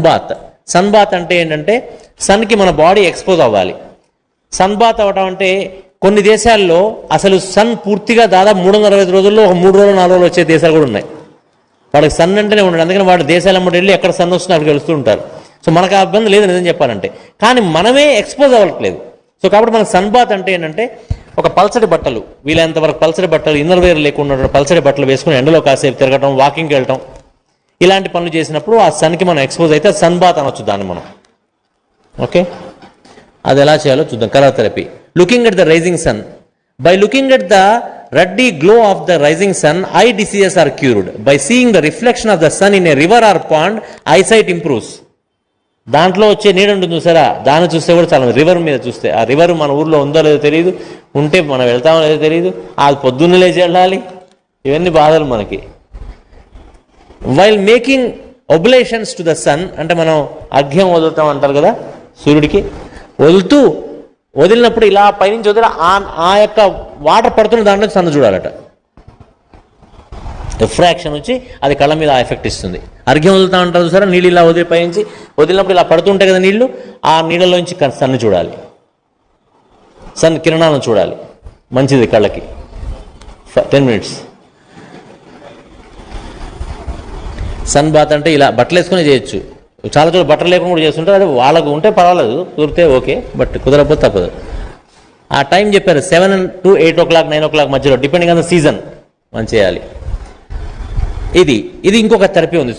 బాత్ అంటే ఏంటంటే సన్కి మన బాడీ ఎక్స్పోజ్ అవ్వాలి. సన్ బాత్ అవ్వటం అంటే కొన్ని దేశాల్లో అసలు సన్ పూర్తిగా దాదాపు 365 రోజుల్లో 3 రోజులు 4 రోజులు వచ్చే దేశాలు కూడా ఉన్నాయి. వాళ్ళకి సన్ అంటేనే ఉండదు. అందుకని వాళ్ళు దేశాలమ్మటి వెళ్ళి ఎక్కడ సన్ వస్తుందో అక్కడికి వెళ్తూ ఉంటారు. సో మనకు ఆ ఇబ్బంది లేదు నిజం చెప్పాలంటే. కానీ మనమే ఎక్స్పోజ్ అవ్వట్లేదు. సో కాబట్టి మనకు సన్ బాత్ అంటే ఏంటంటే ఒక పల్సటి బట్టలు, వీలైనంత వరకు పల్సటి బట్టలు, ఇన్నర్ వేర్ లేకుండా పల్సటి బట్టలు వేసుకుని ఎండలో కాసేపు తిరగటం, వాకింగ్కి వెళ్ళటం, ఇలాంటి పనులు చేసినప్పుడు ఆ సన్కి మనం ఎక్స్పోజ్ అయితే సన్ బాత్ అనొచ్చు దాన్ని మనం. ఓకే, అది ఎలా చేయాలో చూద్దాం. Colour therapy. Looking at the rising sun. By looking at the ruddy glow of the rising sun, eye diseases are cured. By seeing the reflection of the sun in a river or pond, eyesight improves. దాంట్లో వచ్చే నీడ ఉంటుంది చూసారా, దాన్ని చూస్తే కూడా చాలా, river మీద చూస్తే, ఆ రివర్ మన ఊర్లో ఉందో లేదో తెలియదు, ఉంటే మనం వెళ్తామో లేదో తెలియదు, అది పొద్దున్న లేచి వెళ్ళాలి, ఇవన్నీ బాధలు మనకి. While making oblations to the sun, అంటే మనం అర్ఘ్యం వదులుతాం అంటారు కదా సూర్యుడికి, వదిలినప్పుడు ఇలా పైనుంచి వదిలి ఆ యొక్క వాటర్ పడుతున్న దాంట్లో సన్న చూడాలట. రిఫ్రాక్షన్ వచ్చి అది కళ్ళ మీద ఆ ఎఫెక్ట్ ఇస్తుంది. అర్ఘ్యం వదులుతా ఉంటారు చూసారా, నీళ్ళు ఇలా వదిలి పైనుంచి వదిలినప్పుడు ఇలా పడుతుంటాయి కదా నీళ్లు, ఆ నీళ్ళలోంచి సన్ను చూడాలి, సన్ కిరణాలను చూడాలి, మంచిది కళ్ళకి. 10 minutes. సన్ బాత్ అంటే ఇలా బట్టలు వేసుకునే చేయొచ్చు, చాలా చోట్ల బట్టలు లేకుండా కూడా చేస్తుంటారు. అది వాళ్ళకు ఉంటే పర్వాలేదు, కుదిరితే ఓకే, బట్ కుదరకపోతే తప్పదు. ఆ టైం చెప్పారు 7 to 8 o'clock 9 o'clock మధ్యలో, డిపెండింగ్ ఆన్ ద సీజన్ మనం చేయాలి. ఇది ఇంకొక థెరపీ ఉంది,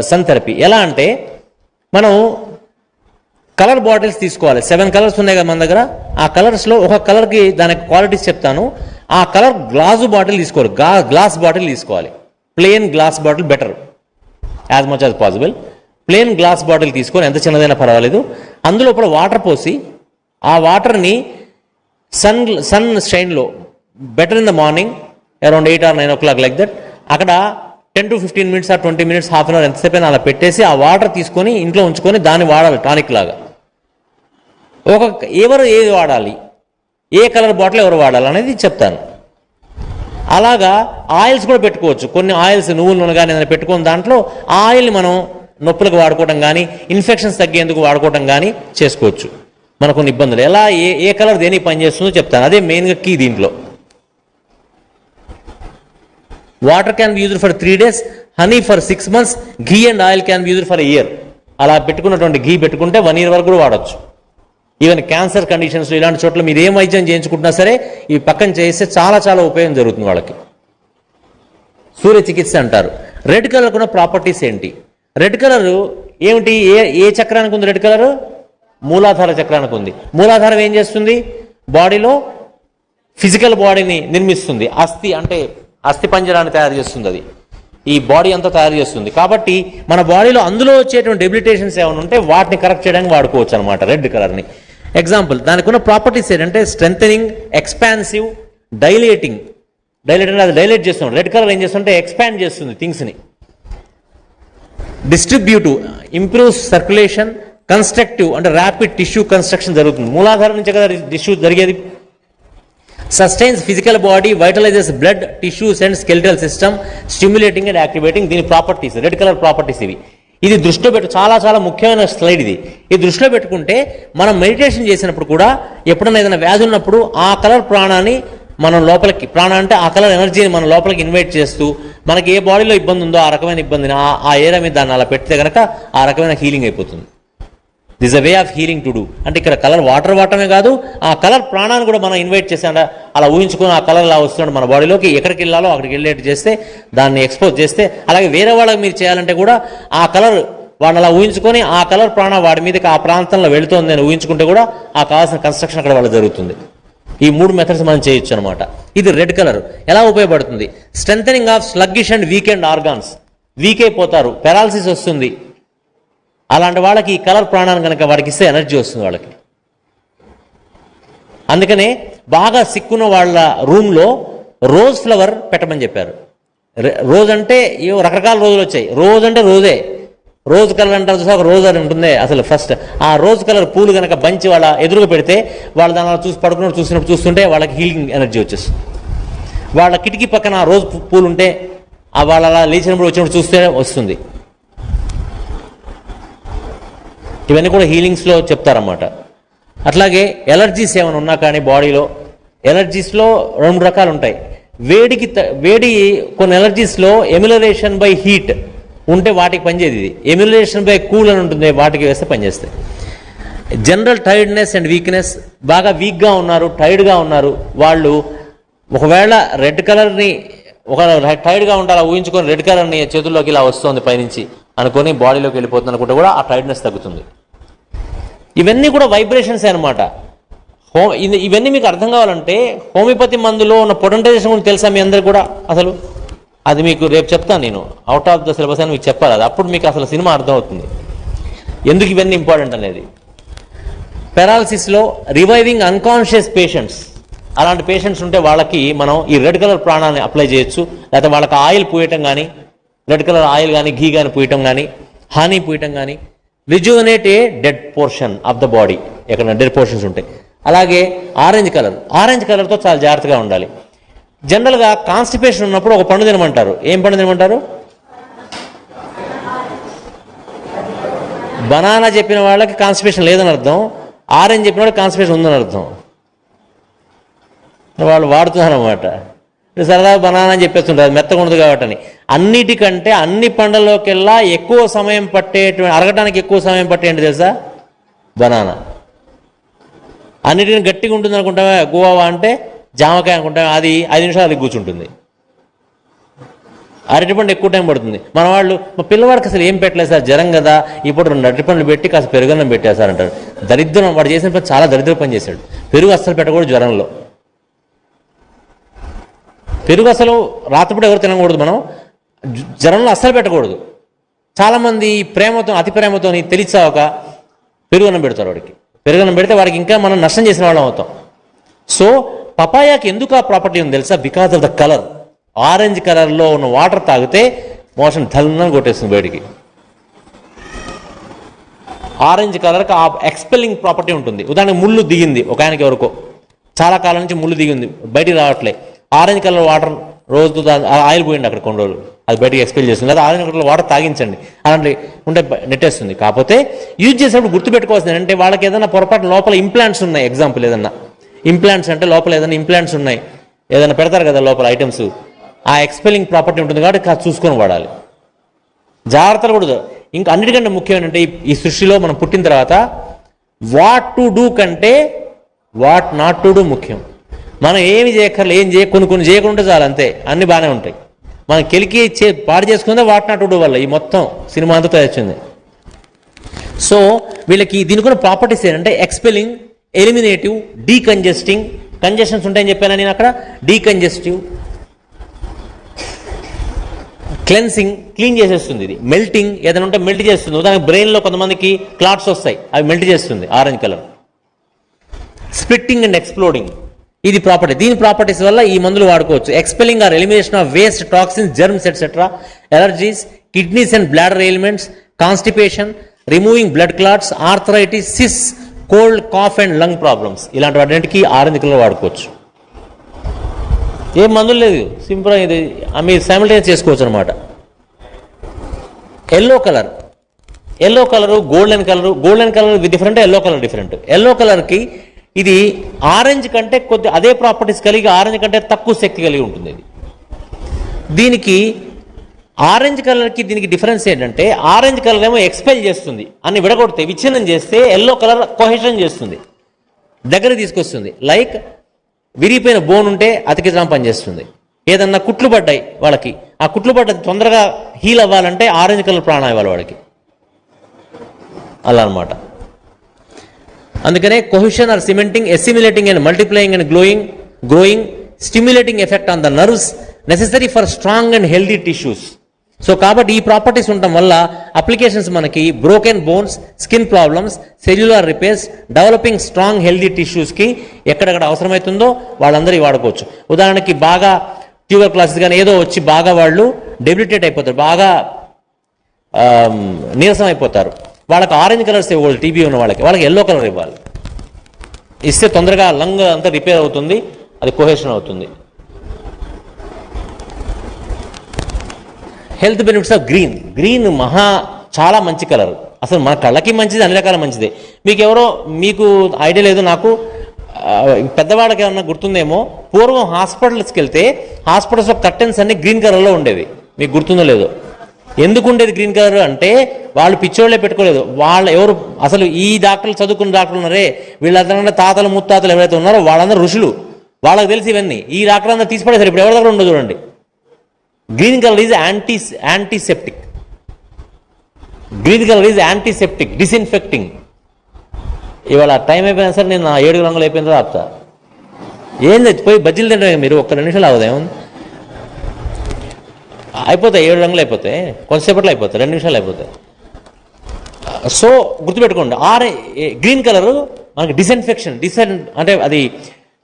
సన్ థెరపీ. ఎలా అంటే మనం కలర్ బాటిల్స్ తీసుకోవాలి. 7 కలర్స్ ఉన్నాయి కదా మన దగ్గర. ఆ కలర్స్లో ఒక కలర్కి దానికి క్వాలిటీస్ చెప్తాను. ఆ కలర్ గ్లాసు బాటిల్ తీసుకోవాలి, గ్లాస్ బాటిల్ తీసుకోవాలి. Plain glass bottle better, as much as possible. Plain glass bottle తీసుకొని, ఎంత చిన్నదైనా పర్వాలేదు, అందులో వాటర్ పోసి ఆ వాటర్ని సన్ షైన్లో, better in the morning around 8 or 9 o'clock like that, అక్కడ 10 to 15 minutes or 20 minutes, half an hour ఎంతసేపు అయినా అలా పెట్టేసి ఆ వాటర్ తీసుకొని ఇంట్లో ఉంచుకొని దాన్ని వాడాలి టానిక్ లాగా. ఎవరు ఏది వాడాలి, ఏ కలర్ బాటిల్ ఎవరు వాడాలి అనేది చెప్తాను. అలాగా ఆయిల్స్ కూడా పెట్టుకోవచ్చు. కొన్ని ఆయిల్స్, నువ్వుల నూనె కానీ ఏదైనా పెట్టుకుని దాంట్లో ఆ ఆయిల్ని మనం నొప్పులకు వాడుకోవడం కానీ, ఇన్ఫెక్షన్స్ తగ్గేందుకు వాడుకోవడం కానీ చేసుకోవచ్చు. మనకు కొన్ని ఇబ్బందులు, ఎలా ఏ కలర్ దేనికి పనిచేస్తుందో చెప్తాను. అదే మెయిన్గా కీ దీంట్లో. Water can be used for 3 days, honey for 6 months, ghee and oil can be used for a year. అలా పెట్టుకున్నటువంటి ఘీ పెట్టుకుంటే 1 year వరకు కూడా వాడచ్చు. ఈవెన్ క్యాన్సర్ కండిషన్స్లో ఇలాంటి చోట్ల మీరు ఏం వైద్యం చేయించుకుంటున్నా సరే ఇవి పక్కన చేస్తే చాలా చాలా ఉపయోగం జరుగుతుంది వాళ్ళకి. సూర్య చికిత్స అంటారు. రెడ్ కలర్ కూడా ప్రాపర్టీస్ ఏంటి? రెడ్ కలర్ ఏమిటి? ఏ చక్రానికి ఉంది రెడ్ కలర్? మూలాధార చక్రానికి ఉంది. మూలాధారం ఏం చేస్తుంది? బాడీలో ఫిజికల్ బాడీని నిర్మిస్తుంది. అస్థి పంజరాన్ని తయారు చేస్తుంది. అది ఈ బాడీ అంతా తయారు చేస్తుంది. కాబట్టి మన బాడీలో అందులో వచ్చేటువంటి డెబిలిటేషన్స్ ఏమైనా ఉంటే వాటిని కరెక్ట్ చేయడానికి వాడుకోవచ్చు అనమాట రెడ్ కలర్ని. ఎగ్జాంపుల్, దానికి ఉన్న ప్రాపర్టీస్ ఏంటంటే స్ట్రెంథనింగ్, ఎక్స్పాన్సివ్, డైలేటింగ్. అంటే అది డైలేట్ చేస్తుంది. రెడ్ కలర్ ఏం చేస్తుంటే ఎక్స్పాండ్ చేస్తుంది థింగ్స్ని. Distributive, improves circulation. కన్స్ట్రక్టివ్ అంటే ర్యాపిడ్ టిష్యూ కన్స్ట్రక్షన్ జరుగుతుంది. మూలాధారం నుంచి కదా టిష్యూ జరిగేది. Sustains physical body, vitalises blood, tissues and skeletal system, stimulating and activating. దీని ప్రాపర్టీస్, రెడ్ కలర్ ప్రాపర్టీస్ ఇవి. ఇది దృష్టిలో చాలా చాలా ముఖ్యమైన స్లైడ్ ఇది. ఈ దృష్టిలో పెట్టుకుంటే మనం మెడిటేషన్ చేసినప్పుడు కూడా ఎప్పుడైనా ఏదైనా వ్యాధి ఉన్నప్పుడు ఆ కలర్ ప్రాణాన్ని మనం లోపలికి, ప్రాణం అంటే ఆ కలర్ ఎనర్జీని మనం లోపలికి ఇన్వైట్ చేస్తూ, మనకి ఏ బాడీలో ఇబ్బంది ఉందో ఆ రకమైన ఇబ్బందిని ఆ ఏరియా మీద దాన్ని అలా పెడితే కనుక ఆ రకమైన హీలింగ్ అయిపోతుంది. This a way of healing to do. అంటే ఇక్కడ కలర్ వాటర్ వాడటమే కాదు, ఆ కలర్ ప్రాణాన్ని కూడా మనం ఇన్వైట్ చేసాం. అలా ఊహించుకొని ఆ కలర్ అలా వస్తున్నాడు మన బాడీలోకి, ఎక్కడికి వెళ్ళాలో అక్కడికి వెళ్ళేట్టు చేస్తే, దాన్ని ఎక్స్పోజ్ చేస్తే, అలాగే వేరే వాళ్ళకి మీరు చేయాలంటే కూడా ఆ కలర్ వాడిని అలా ఊహించుకొని ఆ కలర్ ప్రాణం వాడి మీదకి ఆ ప్రాంతంలో వెళుతోంది అని ఊహించుకుంటే కూడా ఆ కావాల్సిన కన్స్ట్రక్షన్ అక్కడ వాళ్ళు జరుగుతుంది. ఈ 3 మెథడ్స్ మనం చేయొచ్చు అనమాట. ఇది రెడ్ కలర్ ఎలా ఉపయోగపడుతుంది? Strengthening of sluggish and weekend organs. Week అయిపోతారు, పెరాలసిస్ వస్తుంది, అలాంటి వాళ్ళకి ఈ కలర్ ప్రాణాన్ని కనుక వాడికి ఇస్తే ఎనర్జీ వస్తుంది వాళ్ళకి. అందుకనే బాగా సిక్కున్న వాళ్ళ రూమ్లో రోజ్ ఫ్లవర్ పెట్టమని చెప్పారు. రోజ్ అంటే రకరకాల రోజులు వచ్చాయి. రోజ్ అంటే రోజే, రోజ్ కలర్ అంటారు చూసా, ఒక రోజ్ అని ఉంటుంది. అసలు ఫస్ట్ ఆ రోజ్ కలర్ పూలు కనుక బంచి వాళ్ళ ఎదురుగా పెడితే వాళ్ళు దాని అలా పడుకున్నప్పుడు చూస్తుంటే వాళ్ళకి హీలింగ్ ఎనర్జీ వచ్చేస్తుంది. వాళ్ళ కిటికీ పక్కన ఆ రోజ్ పూలు ఉంటే వాళ్ళు అలా లేచినప్పుడు వచ్చినప్పుడు చూస్తే వస్తుంది. ఇవన్నీ కూడా హీలింగ్స్లో చెప్తారన్నమాట. అట్లాగే ఎలర్జీస్ ఏమైనా ఉన్నా కానీ బాడీలో, ఎలర్జీస్లో 2 రకాలు ఉంటాయి. వేడి కొన్ని ఎలర్జీస్లో ఎమ్యులరేషన్ బై హీట్ ఉంటే వాటికి పనిచేది. ఇది ఎమ్యులరేషన్ బై కూల్ అని ఉంటుంది, వాటికి వేస్తే పనిచేస్తాయి. జనరల్ టైర్డ్నెస్ అండ్ వీక్నెస్, బాగా వీక్గా ఉన్నారు, టైర్డ్గా ఉన్నారు వాళ్ళు, ఒకవేళ రెడ్ కలర్ని టైర్డ్గా ఉండాలి ఊహించుకొని రెడ్ కలర్ని చేతుల్లోకి ఇలా వస్తుంది పైనుంచి అనుకొని బాడీలోకి వెళ్ళిపోతుంది అనుకుంటే కూడా ఆ టైర్డ్నెస్ తగ్గుతుంది. ఇవన్నీ కూడా వైబ్రేషన్స్ అనమాట. ఇవన్నీ మీకు అర్థం కావాలంటే హోమియోపతి మందులో ఉన్న పొటెంటైజేషన్ గురించి తెలుసా మీ అందరికి కూడా? అసలు అది మీకు రేపు చెప్తాను నేను, అవుట్ ఆఫ్ ద సిలబస్ అని మీకు చెప్పాలి. అది అప్పుడు మీకు అసలు సినిమా అర్థమవుతుంది ఎందుకు ఇవన్నీ ఇంపార్టెంట్ అనేది. పెరాలసిస్లో రివైవింగ్ అన్కాన్షియస్ పేషెంట్స్, అలాంటి పేషెంట్స్ ఉంటే వాళ్ళకి మనం ఈ రెడ్ కలర్ ప్రాణాన్ని అప్లై చేయొచ్చు. లేకపోతే వాళ్ళకి ఆయిల్ పూయటం కానీ, రెడ్ కలర్ ఆయిల్ కానీ, ఘీ కానీ పూయటం కానీ, హనీ పూయటం కానీ. Rejuvenate A dead portion of the body, ఎక్కడ డెడ్ పోర్షన్స్ ఉంటాయి. అలాగే ఆరెంజ్ కలర్తో చాలా జాగ్రత్తగా ఉండాలి. జనరల్గా కాన్స్టిపేషన్ ఉన్నప్పుడు ఒక పండు తినమంటారు. ఏం పండు తినమంటారు? బనానా చెప్పిన వాళ్ళకి కాన్స్టిపేషన్ లేదని అర్థం, ఆరెంజ్ చెప్పిన వాళ్ళకి కాన్స్టిపేషన్ ఉందని అర్థం. వాళ్ళు వాడుతున్నారు అన్నమాట. సరదాగా బనానా అని చెప్పేస్తుంటారు, మెత్తగా ఉండదు కాబట్టి. అన్నిటికంటే అన్ని పండ్లలోకెల్లా ఎక్కువ సమయం పట్టేటువంటి, అరగటానికి ఎక్కువ సమయం పట్టేంటి తెలుసా? బనానా. అన్నిటికీ గట్టిగా ఉంటుంది అనుకుంటావా గువావా అంటే, జామకాయ అనుకుంటాం, అది 5 నిమిషాలు అది కూర్చుంటుంది. అరటిపండు ఎక్కువ టైం పడుతుంది. మన వాళ్ళు మా పిల్లవాడికి అసలు ఏం పెట్టలేదు సార్, జ్వరం కదా, ఇప్పుడు 2 అరటిపండ్లు పెట్టి కాస్త పెరుగన్నం పెట్టేశారు అంటారు. దరిద్రం, వాడు చేసిన పని చాలా దరిద్ర పని చేశాడు. పెరుగు అస్సలు పెట్టకూడదు జ్వరంలో. పెరుగు అసలు రాత్రిపూట ఎవరు తినకూడదు, మనం జ్వరంలో అస్సలు పెట్టకూడదు. చాలామంది ప్రేమతో, అతి ప్రేమతో తెలిసాక పెరుగన్నం పెడతారు వాడికి. పెరుగన్నం పెడితే వాడికి ఇంకా మనం నష్టం చేసిన వాళ్ళం అవుతాం. సో పపాయాకి ఎందుకు ఆ ప్రాపర్టీ ఉంది తెలుసా? Because of the colour. Orange కలర్లో ఉన్న వాటర్ తాగితే మోషన్ ధల్లని కొట్టేస్తుంది బయటికి. ఆరెంజ్ కలర్కి ఆ ఎక్స్పెల్లింగ్ ప్రాపర్టీ ఉంటుంది. ఉదాహరణకి ముళ్ళు దిగింది ఒక ఆయనకి, ఎవరికో చాలా కాలం నుంచి ముళ్ళు దిగింది, బయటికి రావట్లే. ఆరెంజ్ కలర్ వాటర్ రోజు ఆయిల్ పోయింది అక్కడ కొన్ని రోజులు, అది బయటికి ఎక్స్పెల్ చేస్తుంది. లేదా ఆరెంజ్ కలర్ వాటర్ తాగించండి, అలాంటి ఉంటే నెట్టేస్తుంది. కాకపోతే యూజ్ చేసేటప్పుడు గుర్తుపెట్టుకోవాల్సింది అంటే, వాళ్ళకి ఏదైనా పొరపాటు లోపల ఇంప్లాంట్స్ ఉన్నాయి. ఎగ్జాంపుల్ ఏదన్నా ఇంప్లాంట్స్ అంటే లోపల ఏదైనా ఇంప్లాంట్స్ ఉన్నాయి, ఏదైనా పెడతారు కదా లోపల ఐటమ్స్, ఆ ఎక్స్పెల్లింగ్ ప్రాపర్టీ ఉంటుంది కాబట్టి కాదు చూసుకొని వాడాలి. జాగ్రత్తలు కూడా. ఇంకా అన్నిటికంటే ముఖ్యం ఏంటంటే, ఈ సృష్టిలో మనం పుట్టిన తర్వాత వాట్ టు డూ కంటే వాట్ నాట్ టు డూ ముఖ్యం. మనం ఏమి చేయక్కర్లే, కొన్ని చేయకుండా చాలు, అంతే, అన్ని బాగానే ఉంటాయి. మనం కెలికి పాడు చేసుకుందే వాట్ నాట్ టు డూ వల్ల ఈ మొత్తం సినిమా అంతా వచ్చింది. సో వీళ్ళకి దీని కూడా ప్రాపర్టీస్ ఏంటంటే ఎక్స్పెల్లింగ్, ఎలిమినేటివ్, డీకంజెస్టింగ్. కంజెషన్స్ ఉంటాయని చెప్పాను నేను అక్కడ. డీకంజెస్టివ్, క్లెన్సింగ్, క్లీన్ చేసేస్తుంది. ఇది మెల్టింగ్, ఏదైనా ఉంటే మెల్ట్ చేస్తుంది. ఉదాహరణకి బ్రెయిన్లో కొంతమందికి క్లాట్స్ వస్తాయి, అవి మెల్ట్ చేస్తుంది orange colour. Splitting and exploding, ఇది ప్రాపర్టీ. దీని ప్రాపర్టీస్ వల్ల ఈ మందులు వాడుకోవచ్చు. Expelling or elimination of waste, toxins, germs etcetera, allergies, kidneys and bladder ailments, constipation, removing blood clots, arthritis, cyst, cold, cough and lung problems, ఇలాంటి వాటికి orange colour వాడుకోవచ్చు. ఏం మందులు లేదు, సింపుల్గా ఇది మీరు సైమల్టేనియస్ చేసుకోవచ్చు అనమాట. Yellow colour, golden colour different, yellow colour different. Yellow కలర్కి ఇది ఆరెంజ్ కంటే కొద్ది అదే ప్రాపర్టీస్ కలిగి, ఆరెంజ్ కంటే తక్కువ శక్తి కలిగి ఉంటుంది. ఇది దీనికి ఆరెంజ్ కలర్కి దీనికి డిఫరెన్స్ ఏంటంటే, ఆరెంజ్ కలర్ ఏమో ఎక్స్పెల్ చేస్తుంది, అన్ని విడగొడితే విచ్ఛిన్నం చేస్తే, ఎల్లో కలర్ కొహెషన్ చేస్తుంది, దగ్గర తీసుకొస్తుంది. లైక్ విరిగిపోయిన బోన్ ఉంటే అతికించడం పనిచేస్తుంది. ఏదన్నా కుట్లు పడ్డాయి వాళ్ళకి, ఆ కుట్లు పడ్డది తొందరగా హీల్ అవ్వాలంటే ఆరెంజ్ కలర్ ప్రాణం ఇవ్వాలి వాడికి, అలా అనమాట. అందుకనే cohesion or cementing, assimilating and multiplying and growing, stimulating effect on the nerves, necessary for strong and healthy tissues. So కాబట్టి ఈ ప్రాపర్టీస్ ఉండటం వల్ల అప్లికేషన్స్ మనకి broken bones, skin problems, cellular repairs, developing strong healthy టిష్యూస్కి ఎక్కడెక్కడ అవసరమవుతుందో వాళ్ళందరూ వాడుకోవచ్చు. ఉదాహరణకి బాగా ట్యూబర్ క్లాసెస్ కానీ ఏదో వచ్చి బాగా వాళ్ళు డెబిలిటేట్ అయిపోతారు, బాగా నీరసం అయిపోతారు, వాళ్ళకి ఆరెంజ్ కలర్స్ ఇవ్వాలి. టీబీ ఉన్న వాళ్ళకి ఎల్లో కలర్ ఇవ్వాలి. ఇస్తే తొందరగా లంగ్ అంతా రిపేర్ అవుతుంది, అది కొహెషన్ అవుతుంది. హెల్త్ బెనిఫిట్స్ ఆఫ్ గ్రీన్ చాలా మంచి కలర్, అసలు మన కళ్ళకి మంచిది, అన్ని రకాల మంచిది. మీకు ఐడియా లేదు, నాకు పెద్దవాళ్ళకి ఏమన్నా గుర్తుందేమో, పూర్వం హాస్పిటల్స్కి వెళ్తే హాస్పిటల్స్లో కర్టెన్స్ అన్ని గ్రీన్ కలర్లో ఉండేవి. మీకు గుర్తుందో లేదో? ఎందుకు ఉండేది గ్రీన్ కలర్ అంటే, వాళ్ళు పిచ్చోళ్లే పెట్టుకోలేదు, ఎవరు అసలు ఈ డాక్టర్లు చదువుకున్న డాక్టర్లు ఉన్నారే, వీళ్ళందరూ తాతలు ముత్తాతలు ఎవరైతే ఉన్నారో వాళ్ళందరూ ఋషులు, వాళ్ళకి తెలిసి ఇవన్నీ. ఈ డాక్టర్ అందరూ తీసిపడేశారు, ఇప్పుడు ఎవరి దగ్గర ఉండదు చూడండి. Green colour is antiseptic, disinfecting. ఇవాళ టైం అయిపోయినా సరే నేను 7 రంగులు అయిపోయిన తర్వాత ఆపుతా. ఏంది పోయి బజ్జీలు తింటారు మీరు, ఒక్క 2 నిమిషాలు అవదా, ఏముంది, అయిపోతాయి 7 రంగులు అయిపోతాయి, కొంతసేపట్లో అయిపోతాయి, 2 నిమిషాలు అయిపోతాయి. సో గుర్తుపెట్టుకోండి, గ్రీన్ కలరు మనకి డిస్ఇన్ఫెక్షన్, అంటే అది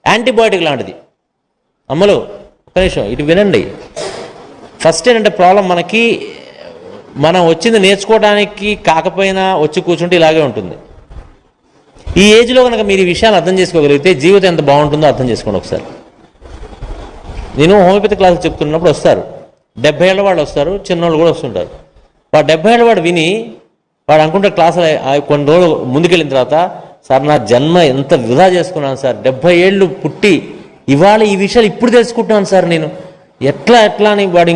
యాంటీబయాటిక్ లాంటిది. అమ్మలు ఒక్క నిమిషం ఇటు వినండి. ఫస్ట్ ఏంటంటే ప్రాబ్లం, మనం వచ్చింది నేర్చుకోవడానికి కాకపోయినా వచ్చి కూర్చుంటే ఇలాగే ఉంటుంది. ఈ ఏజ్లో కనుక మీరు ఈ విషయాలు అర్థం చేసుకోగలిగితే జీవితం ఎంత బాగుంటుందో అర్థం చేసుకోండి ఒకసారి. నేను హోమియోపతి క్లాసులు చెప్తున్నప్పుడు వస్తారు 70 ఏళ్ళ వాళ్ళు వస్తారు, చిన్నోళ్ళు కూడా వస్తుంటారు. వాడు 70 ఏళ్ళ వాడు విని వాడు అనుకుంటే క్లాసులు కొన్ని రోజులు ముందుకెళ్ళిన తర్వాత, సార్ నా జన్మ ఎంత వృధా చేసుకున్నాను సార్, 70 ఏళ్ళు పుట్టి ఇవాళ ఈ విషయాలు ఇప్పుడు తెలుసుకుంటున్నాను సార్ నేను. ఎట్లా అని వాడు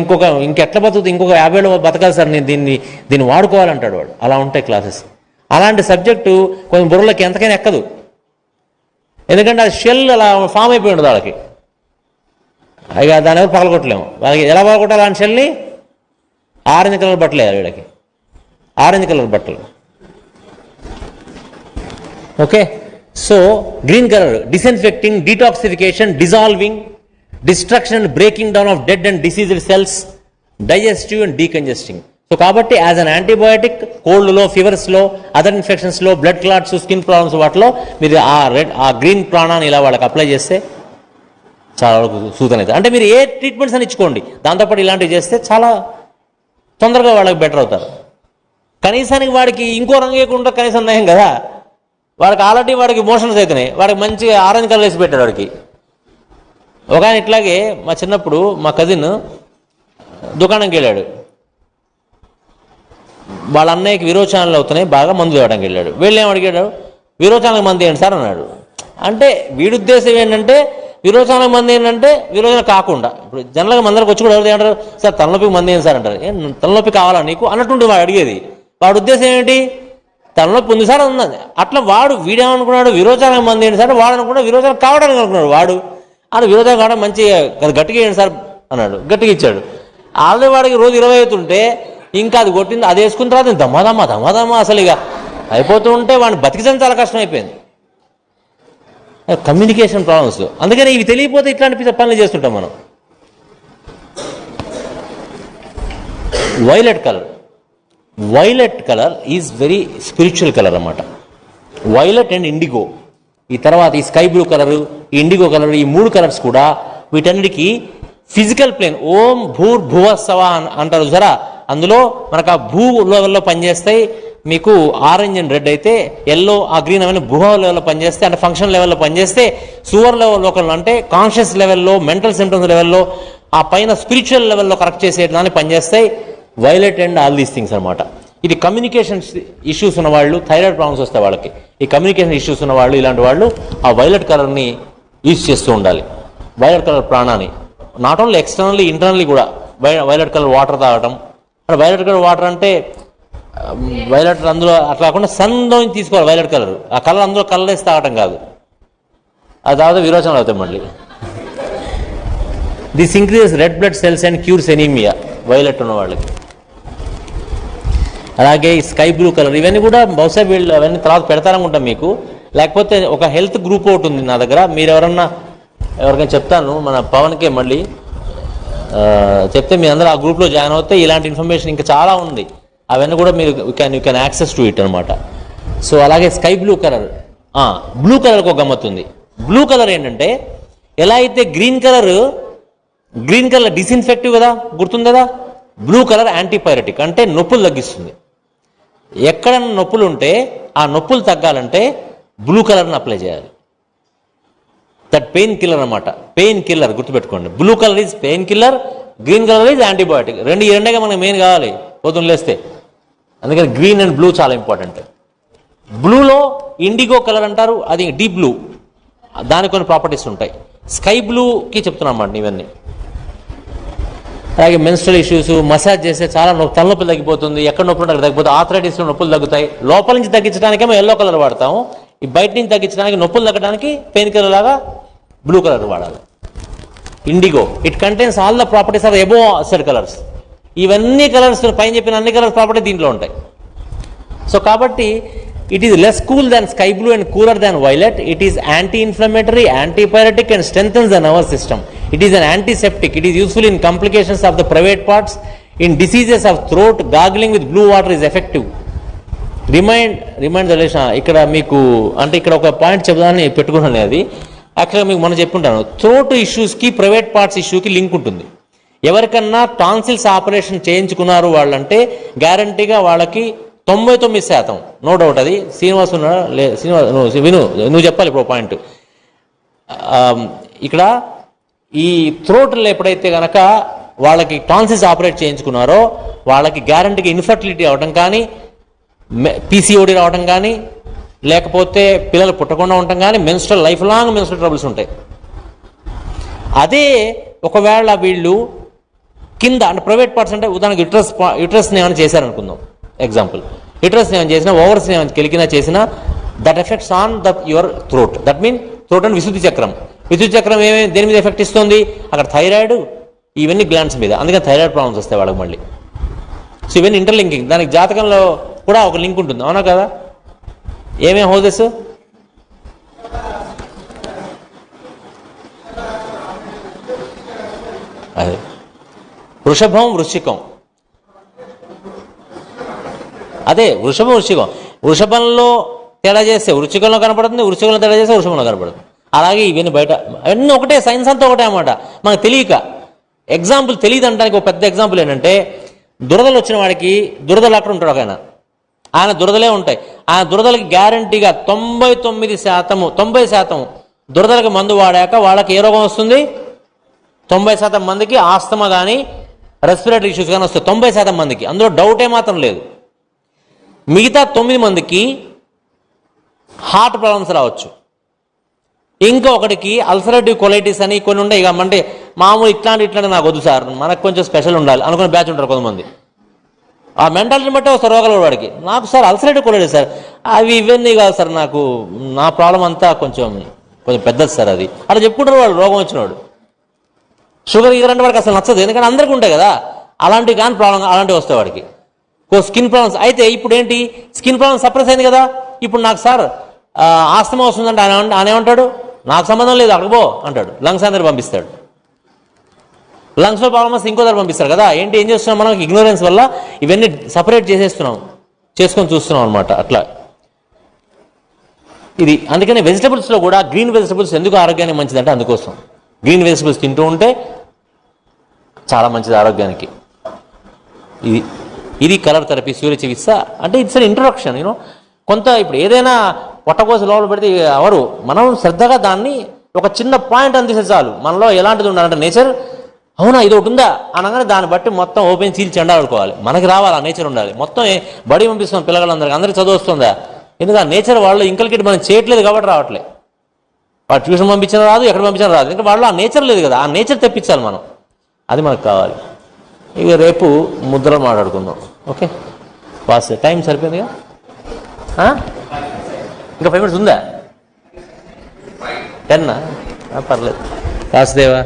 ఇంకెట్లా బతుకుతుంది, ఇంకొక 50 ఏళ్ళు బతకాలి సార్, నేను దీన్ని వాడుకోవాలంటాడు వాడు. అలా ఉంటాయి క్లాసెస్. అలాంటి సబ్జెక్టు కొంచెం బుర్రలకి ఎంతకైనా ఎక్కదు. ఎందుకంటే అది షెల్ అలా ఫామ్ అయిపోయి ఉండదు వాళ్ళకి. ఇక దాని ఎవరు పగలగొట్టలేము. వాళ్ళకి ఎలా పగలగొట్టాలి అలాంటి షెల్ని? ఆరెంజ్ కలర్ బట్టలు వేయాలి వీళ్ళకి, ఆరెంజ్ కలర్ బట్టలు. Okay, so green colour disinfecting, detoxification, dissolving, destruction and breaking down of dead and diseased cells, digestive and decongesting. So కాబట్టి యాజ్ అన్ యాంటీబయాటిక్ కోల్డ్లో, ఫీవర్స్లో, అదర్ ఇన్ఫెక్షన్స్లో, బ్లడ్ క్లాట్స్, స్కిన్ ప్రాబ్లమ్స్, వాటిలో మీరు ఆ గ్రీన్ ప్రాణాన్ని ఇలా వాళ్ళకి అప్లై చేస్తే చాలా వరకు సూచన అవుతుంది. అంటే మీరు ఏ ట్రీట్మెంట్స్ అని ఇచ్చుకోండి, దాంతోపాటు ఇలాంటివి చేస్తే చాలా తొందరగా వాళ్ళకి బెటర్ అవుతారు. కనీసానికి వాడికి ఇంకో రంగు వేయకుండా కనీసం నయం కదా. వాడికి ఆల్రెడీ వాడికి మోషన్స్ అవుతున్నాయి, వాడికి మంచిగా ఆరెంజ్ కలర్ వేసి పెట్టాడు వాడికి. ఒక ఆయన ఇట్లాగే మా చిన్నప్పుడు మా కజిన్ దుకాణంకి వెళ్ళాడు. వాళ్ళ అన్నయ్యకి విరోచనాలు అవుతున్నాయి, బాగా మందు తేవడానికి వెళ్ళాడు. వీళ్ళు ఏం అడిగాడు, విరోచనాలకు మంది ఏంటి సార్ అన్నాడు. అంటే వీడి ఉద్దేశం ఏంటంటే విరోచనాలకు మంది ఏంటంటే విరోచన కాకుండా, ఇప్పుడు జనరల్గా మందరికి వచ్చి కూడా ఎవరు అంటారు, సార్ తలనొప్పికి మంది ఏంటి సార్ అంటారు. తలనొప్పి కావాలా నీకు అన్నట్టుండి వాడు అడిగేది. వాడి ఉద్దేశం ఏంటి, తలనొప్పి ఉంది సార్ ఉన్నది. అట్లా వీడేమనుకున్నాడు, విరోచనాలకు మంది ఏంటి సార్, వాడు అనుకున్నాడు విరోచన కావడానికి అనుకున్నాడు. వాడు విరోధం కావడం మంచిగా గట్టిగా ఏంటి సార్ అన్నాడు, గట్టిగా ఇచ్చాడు. ఆల్రెడీ వాడికి రోజు 20 అవుతుంటే ఇంకా అది కొట్టింది, అది వేసుకున్న తర్వాత దమ్మదమ్మ అసలు ఇక అయిపోతూ ఉంటే వాడిని బతికించడం చాలా కష్టం అయిపోయింది. Communication problems. అందుకని ఇవి తెలియకపోతే ఇట్లాంటి పనులు చేస్తుంటాం మనం. Violet colour is very spiritual colour అన్నమాట. వైలెట్ అండ్ ఇండిగో, ఈ తర్వాత ఈ స్కై బ్లూ కలరు, ఈ ఇండిగో కలర్, ఈ 3 కలర్స్ కూడా వీటన్నిటికీ ఫిజికల్ ప్లేన్ ఓం భూర్భువస్సవ అంటారు సరా, అందులో మనకు ఆ భూ లెవెల్లో పనిచేస్తాయి. మీకు ఆరెంజ్ అండ్ రెడ్ అయితే, ఎల్లో ఆ గ్రీన్ అవన్నీ భూ లెవెల్లో పనిచేస్తే, అంటే ఫంక్షన్ లెవెల్లో పనిచేస్తే, సూవర్ లెవెల్లో అంటే కాన్షియస్ లెవెల్లో, మెంటల్ సిమ్టమ్స్ లెవెల్లో, ఆ పైన స్పిరిచువల్ లెవెల్లో కరెక్ట్ చేసేదాన్ని పనిచేస్తాయి. Violet and all these things అనమాట. ఇది కమ్యూనికేషన్ ఇష్యూస్ ఉన్న వాళ్ళు, థైరాయిడ్ ప్రాబ్లమ్స్ వస్తాయి వాళ్ళకి, ఈ కమ్యూనికేషన్ ఇష్యూస్ ఉన్న వాళ్ళు, ఇలాంటి వాళ్ళు ఆ వైలెట్ కలర్ని యూజ్ చేస్తూ ఉండాలి. వైలెట్ కలర్ ప్రాణాన్ని నాట్ ఓన్లీ ఎక్స్టర్నల్లీ, ఇంటర్నల్లీ కూడా వైలెట్ కలర్ వాటర్ తాగటం. వైలెట్ కలర్ వాటర్ అంటే వైలెట్ అందులో అట్లా కాకుండా సన్లో తీసుకోవాలి వైలెట్ కలర్. ఆ కలర్ అందులో కలర్ వేసి తాగటం కాదు, అది తాగితే విరోచనాలు అవుతాయి మళ్ళీ. This increases red blood cells and cures anaemia, violet ఉన్న వాళ్ళకి. అలాగే ఈ స్కై బ్లూ కలర్, ఇవన్నీ కూడా బహుశా వీళ్ళు అవన్నీ తర్వాత పెడతారనుకుంటాం మీకు. లేకపోతే ఒక హెల్త్ గ్రూప్ ఒకటి ఉంది నా దగ్గర, మీరు ఎవరికైనా చెప్తాను, మన పవన్కే మళ్ళీ చెప్తే మీ అందరూ ఆ గ్రూప్లో జాయిన్ అవుతే ఇలాంటి ఇన్ఫర్మేషన్ ఇంకా చాలా ఉంది. అవన్నీ కూడా మీరు you can access to it అనమాట. సో అలాగే స్కై బ్లూ కలర్, బ్లూ కలర్కి ఒక గమ్మత్తు ఉంది. బ్లూ కలర్ ఏంటంటే, ఎలా అయితే గ్రీన్ కలర్ డిస్ఇన్ఫెక్టివ్ కదా, గుర్తుంది కదా. బ్లూ కలర్ యాంటీపైరటిక్, అంటే నొప్పులు తగ్గిస్తుంది. ఎక్కడన్నా నొప్పులు ఉంటే ఆ నొప్పులు తగ్గాలంటే బ్లూ కలర్ని అప్లై చేయాలి. దట్ పెయిన్ కిల్లర్ అనమాట, పెయిన్ కిల్లర్ గుర్తుపెట్టుకోండి. Blue colour is pain killer, green colour is antibiotic. రెండేగా మనకి మెయిన్ కావాలి పొద్దున్న లేస్తే. అందుకని గ్రీన్ అండ్ బ్లూ చాలా ఇంపార్టెంట్. బ్లూలో ఇండిగో కలర్ అంటారు, అది డీప్ బ్లూ, దానికి కొన్ని ప్రాపర్టీస్ ఉంటాయి. స్కై బ్లూకి చెప్తున్నాం అన్నమాట ఇవన్నీ. అలాగే మెన్స్ట్రల్ ఇష్యూస్, మసాజ్ చేస్తే చాలా తలనొప్పులు తగ్గిపోతుంది, ఎక్కడ నొప్పులు అక్కడ తగ్గిపోతుంది. ఆర్థరైటిస్లో నొప్పులు తగ్గుతాయి. లోపల నుంచి తగ్గించడానికేమో ఎల్లో కలర్ వాడతాము, ఈ బయట నుంచి తగ్గించడానికి, నొప్పులు తగ్గడానికి పెయిన్ కిల్లర్ లాగా బ్లూ కలర్ వాడాలి. Indigo, it contains all the properties are above said colours. ఇవన్నీ కలర్స్ పైన చెప్పిన అన్ని కలర్స్ ప్రాపర్టీ దీంట్లో ఉంటాయి. సో కాబట్టి it is less cool than sky blue and cooler than violet. It is anti-inflammatory, antipyretic and strengthens the nervous system. It is an antiseptic. It is useful in complications of the private parts. In diseases of throat, gargling with blue water is effective. Remind the relation. ఇక్కడ మీకు అంటే ఇక్కడ ఒక point చెప్దామని పెట్టుకున్నాను. అది యాక్చువల్గా మీకు మనం చెప్పుకుంటాను, థ్రోట్ ఇష్యూస్కి ప్రైవేట్ పార్ట్స్ ఇష్యూకి లింక్ ఉంటుంది. ఎవరికన్నా టాన్సిల్స్ ఆపరేషన్ చేయించుకున్నారు వాళ్ళంటే గ్యారంటీగా వాళ్ళకి 99%, నో డౌట్. అది శ్రీనివాస్ ఉన్నాడా? శ్రీనివాస్ విను, నువ్వు చెప్పాలి ఇప్పుడు పాయింట్. ఇక్కడ ఈ థ్రోట్లో ఎప్పుడైతే కనుక వాళ్ళకి టాన్సిల్స్ ఆపరేట్ చేయించుకున్నారో వాళ్ళకి గ్యారంటీగా ఇన్ఫర్టిలిటీ అవడం కానీ, పీసీఓడి రావడం కానీ, లేకపోతే పిల్లలు పుట్టకుండా ఉండటం కానీ, లైఫ్ లాంగ్ మెన్స్ట్రల్ ట్రబుల్స్ ఉంటాయి. అదే ఒకవేళ వీళ్ళు కింద అంటే ప్రైవేట్ పార్ట్స్ అంటే ఉదాహరణకు యుట్రస్ని ఏమైనా చేశారనుకుందాం, ఎగ్జాంపుల్ యుట్రస్ని ఏమైనా చేసినా, ఓవర్స్ని ఏమైనా కెలికినా చేసినా, that effects on your throat. That mean throat అంటే విశుద్ధి చక్రం. విశుద్ధి చక్రం దేని మీద ఎఫెక్ట్ ఇస్తుంది? అక్కడ థైరాయిడ్, ఇవన్నీ గ్లాండ్స్ మీద. అందుకని థైరాయిడ్ ప్రాబ్లమ్స్ వస్తాయి వాళ్ళకి మళ్ళీ. సో ఇవన్నీ ఇంటర్లింకింగ్. దానికి జాతకంలో కూడా ఒక లింక్ ఉంటుంది, అవునా కదా? ఏమేమి హౌజెస్? అదే వృషభం, వృశ్చికం. అదే వృషభం, వృశ్చికం. వృషభంలో తేడా చేస్తే వృశ్చికంలో కనపడుతుంది, వృశ్చికంలో తేడా చేస్తే వృషభంలో కనపడుతుంది. అలాగే ఇవన్నీ బయట అన్నీ ఒకటే, సైన్స్ అంతా ఒకటే అన్నమాట. మనకు తెలియక. ఎగ్జాంపుల్ తెలియదు అనడానికి ఒక పెద్ద ఎగ్జాంపుల్ ఏంటంటే, దురదలు వచ్చిన వాడికి దురదలు అక్కడ ఉంటాడు ఒక ఆయన దురదలే ఉంటాయి. ఆయన దురదలకి గ్యారంటీగా 90% దురదలకి మందు వాడాక వాళ్ళకి ఏ రోగం వస్తుంది? 90% మందికి ఆస్తమా కానీ రెస్పిరేటరీ ఇష్యూస్ కానీ వస్తాయి. 90% మందికి, అందులో డౌటే మాత్రం లేదు. మిగతా 9 మందికి హార్ట్ ప్రాబ్లమ్స్ రావచ్చు. ఇంకా ఒకటికి అల్సరేటివ్ కొలైటిస్ అని కొన్ని ఉంటాయి. ఇక అంటే మామూలు ఇట్లాంటి నాకు వద్దు సార్, మనకు కొంచెం స్పెషల్ ఉండాలి అనుకునే బ్యాచ్ ఉంటారు కొంతమంది. ఆ మెంటాలిటీని బట్టే వస్తారు రోగాలు వాడికి. నాకు సార్ అల్సరేటివ్ కొలైటిస్ సార్, అవి ఇవన్నీ కాదు సార్, నాకు నా ప్రాబ్లం అంతా కొంచెం పెద్దది సార్ అది అలా చెప్పుకుంటారు వాళ్ళు. రోగం వచ్చినవాడు షుగర్ అంటే వాడికి అసలు నచ్చదు, ఎందుకంటే అందరికీ ఉంటాయి కదా అలాంటివి. కానీ ప్రాబ్లం అలాంటివి వస్తాయి వాడికి. స్కిన్ ప్రాబ్లమ్స్ అయితే ఇప్పుడు ఏంటి, స్కిన్ ప్రాబ్లమ్ సప్రెస్ అయింది కదా. ఇప్పుడు నాకు సార్ ఆస్తమా వస్తుందంటే ఆయన ఏమంటాడు? నాకు సంబంధం లేదు, అక్కడికి పో అంటాడు. లంగ్స్ అందరు పంపిస్తాడు. లంగ్స్లో ప్రాబ్లమ్ వస్తే ఇంకో దగ్గర పంపిస్తారు కదా. ఏం చేస్తున్నాం మనం? ఇగ్నోరెన్స్ వల్ల ఇవన్నీ సపరేట్ చేసుకొని చూస్తున్నాం అనమాట. అట్లా ఇది. అందుకని వెజిటబుల్స్లో కూడా గ్రీన్ వెజిటబుల్స్ ఎందుకు ఆరోగ్యానికి మంచిదంటే అందుకోసం. గ్రీన్ వెజిటబుల్స్ తింటూ ఉంటే చాలా మంచిది ఆరోగ్యానికి. ఇది కలర్ థెరపీ, సూర్య చికిత్స అంటే ఇట్స్ అన్ ఇంట్రొడక్షన్. కొంత ఇప్పుడు ఏదైనా పొట్టకోసి లోపల పెడితే ఎవరు, మనం శ్రద్ధగా దాన్ని ఒక చిన్న పాయింట్ అందిస్తే చాలు. మనలో ఎలాంటిది ఉండాలంటే నేచర్, అవునా ఇది ఒకటి ఉందా అనగానే దాన్ని బట్టి మొత్తం ఓపెన్ చీల్చి ఎండాడుకోవాలి. మనకి రావాలి, ఆ నేచర్ ఉండాలి. మొత్తం బడి పంపిస్తున్నాం పిల్లలందరికీ, అందరికీ చదువు వస్తుందా? ఎందుకంటే ఆ నేచర్ వాళ్ళు ఇంకల్కేట్ మనం చేయట్లేదు కాబట్టి రావట్లే. వాడు ట్యూషన్ పంపించినా రాదు, ఎక్కడ పంపించినా రాదు. ఇంకా వాళ్ళు ఆ నేచర్ లేదు కదా, ఆ నేచర్ తెప్పించాలి మనం. అది మనకు కావాలి. ఇక రేపు ముద్రలు మాట్లాడుకుందాం. ఓకే బాస్, టైం సరిపోయిందిగా. ఇంకా 5 minutes ఉందా? 10 పర్లేదు. వాసుదేవా.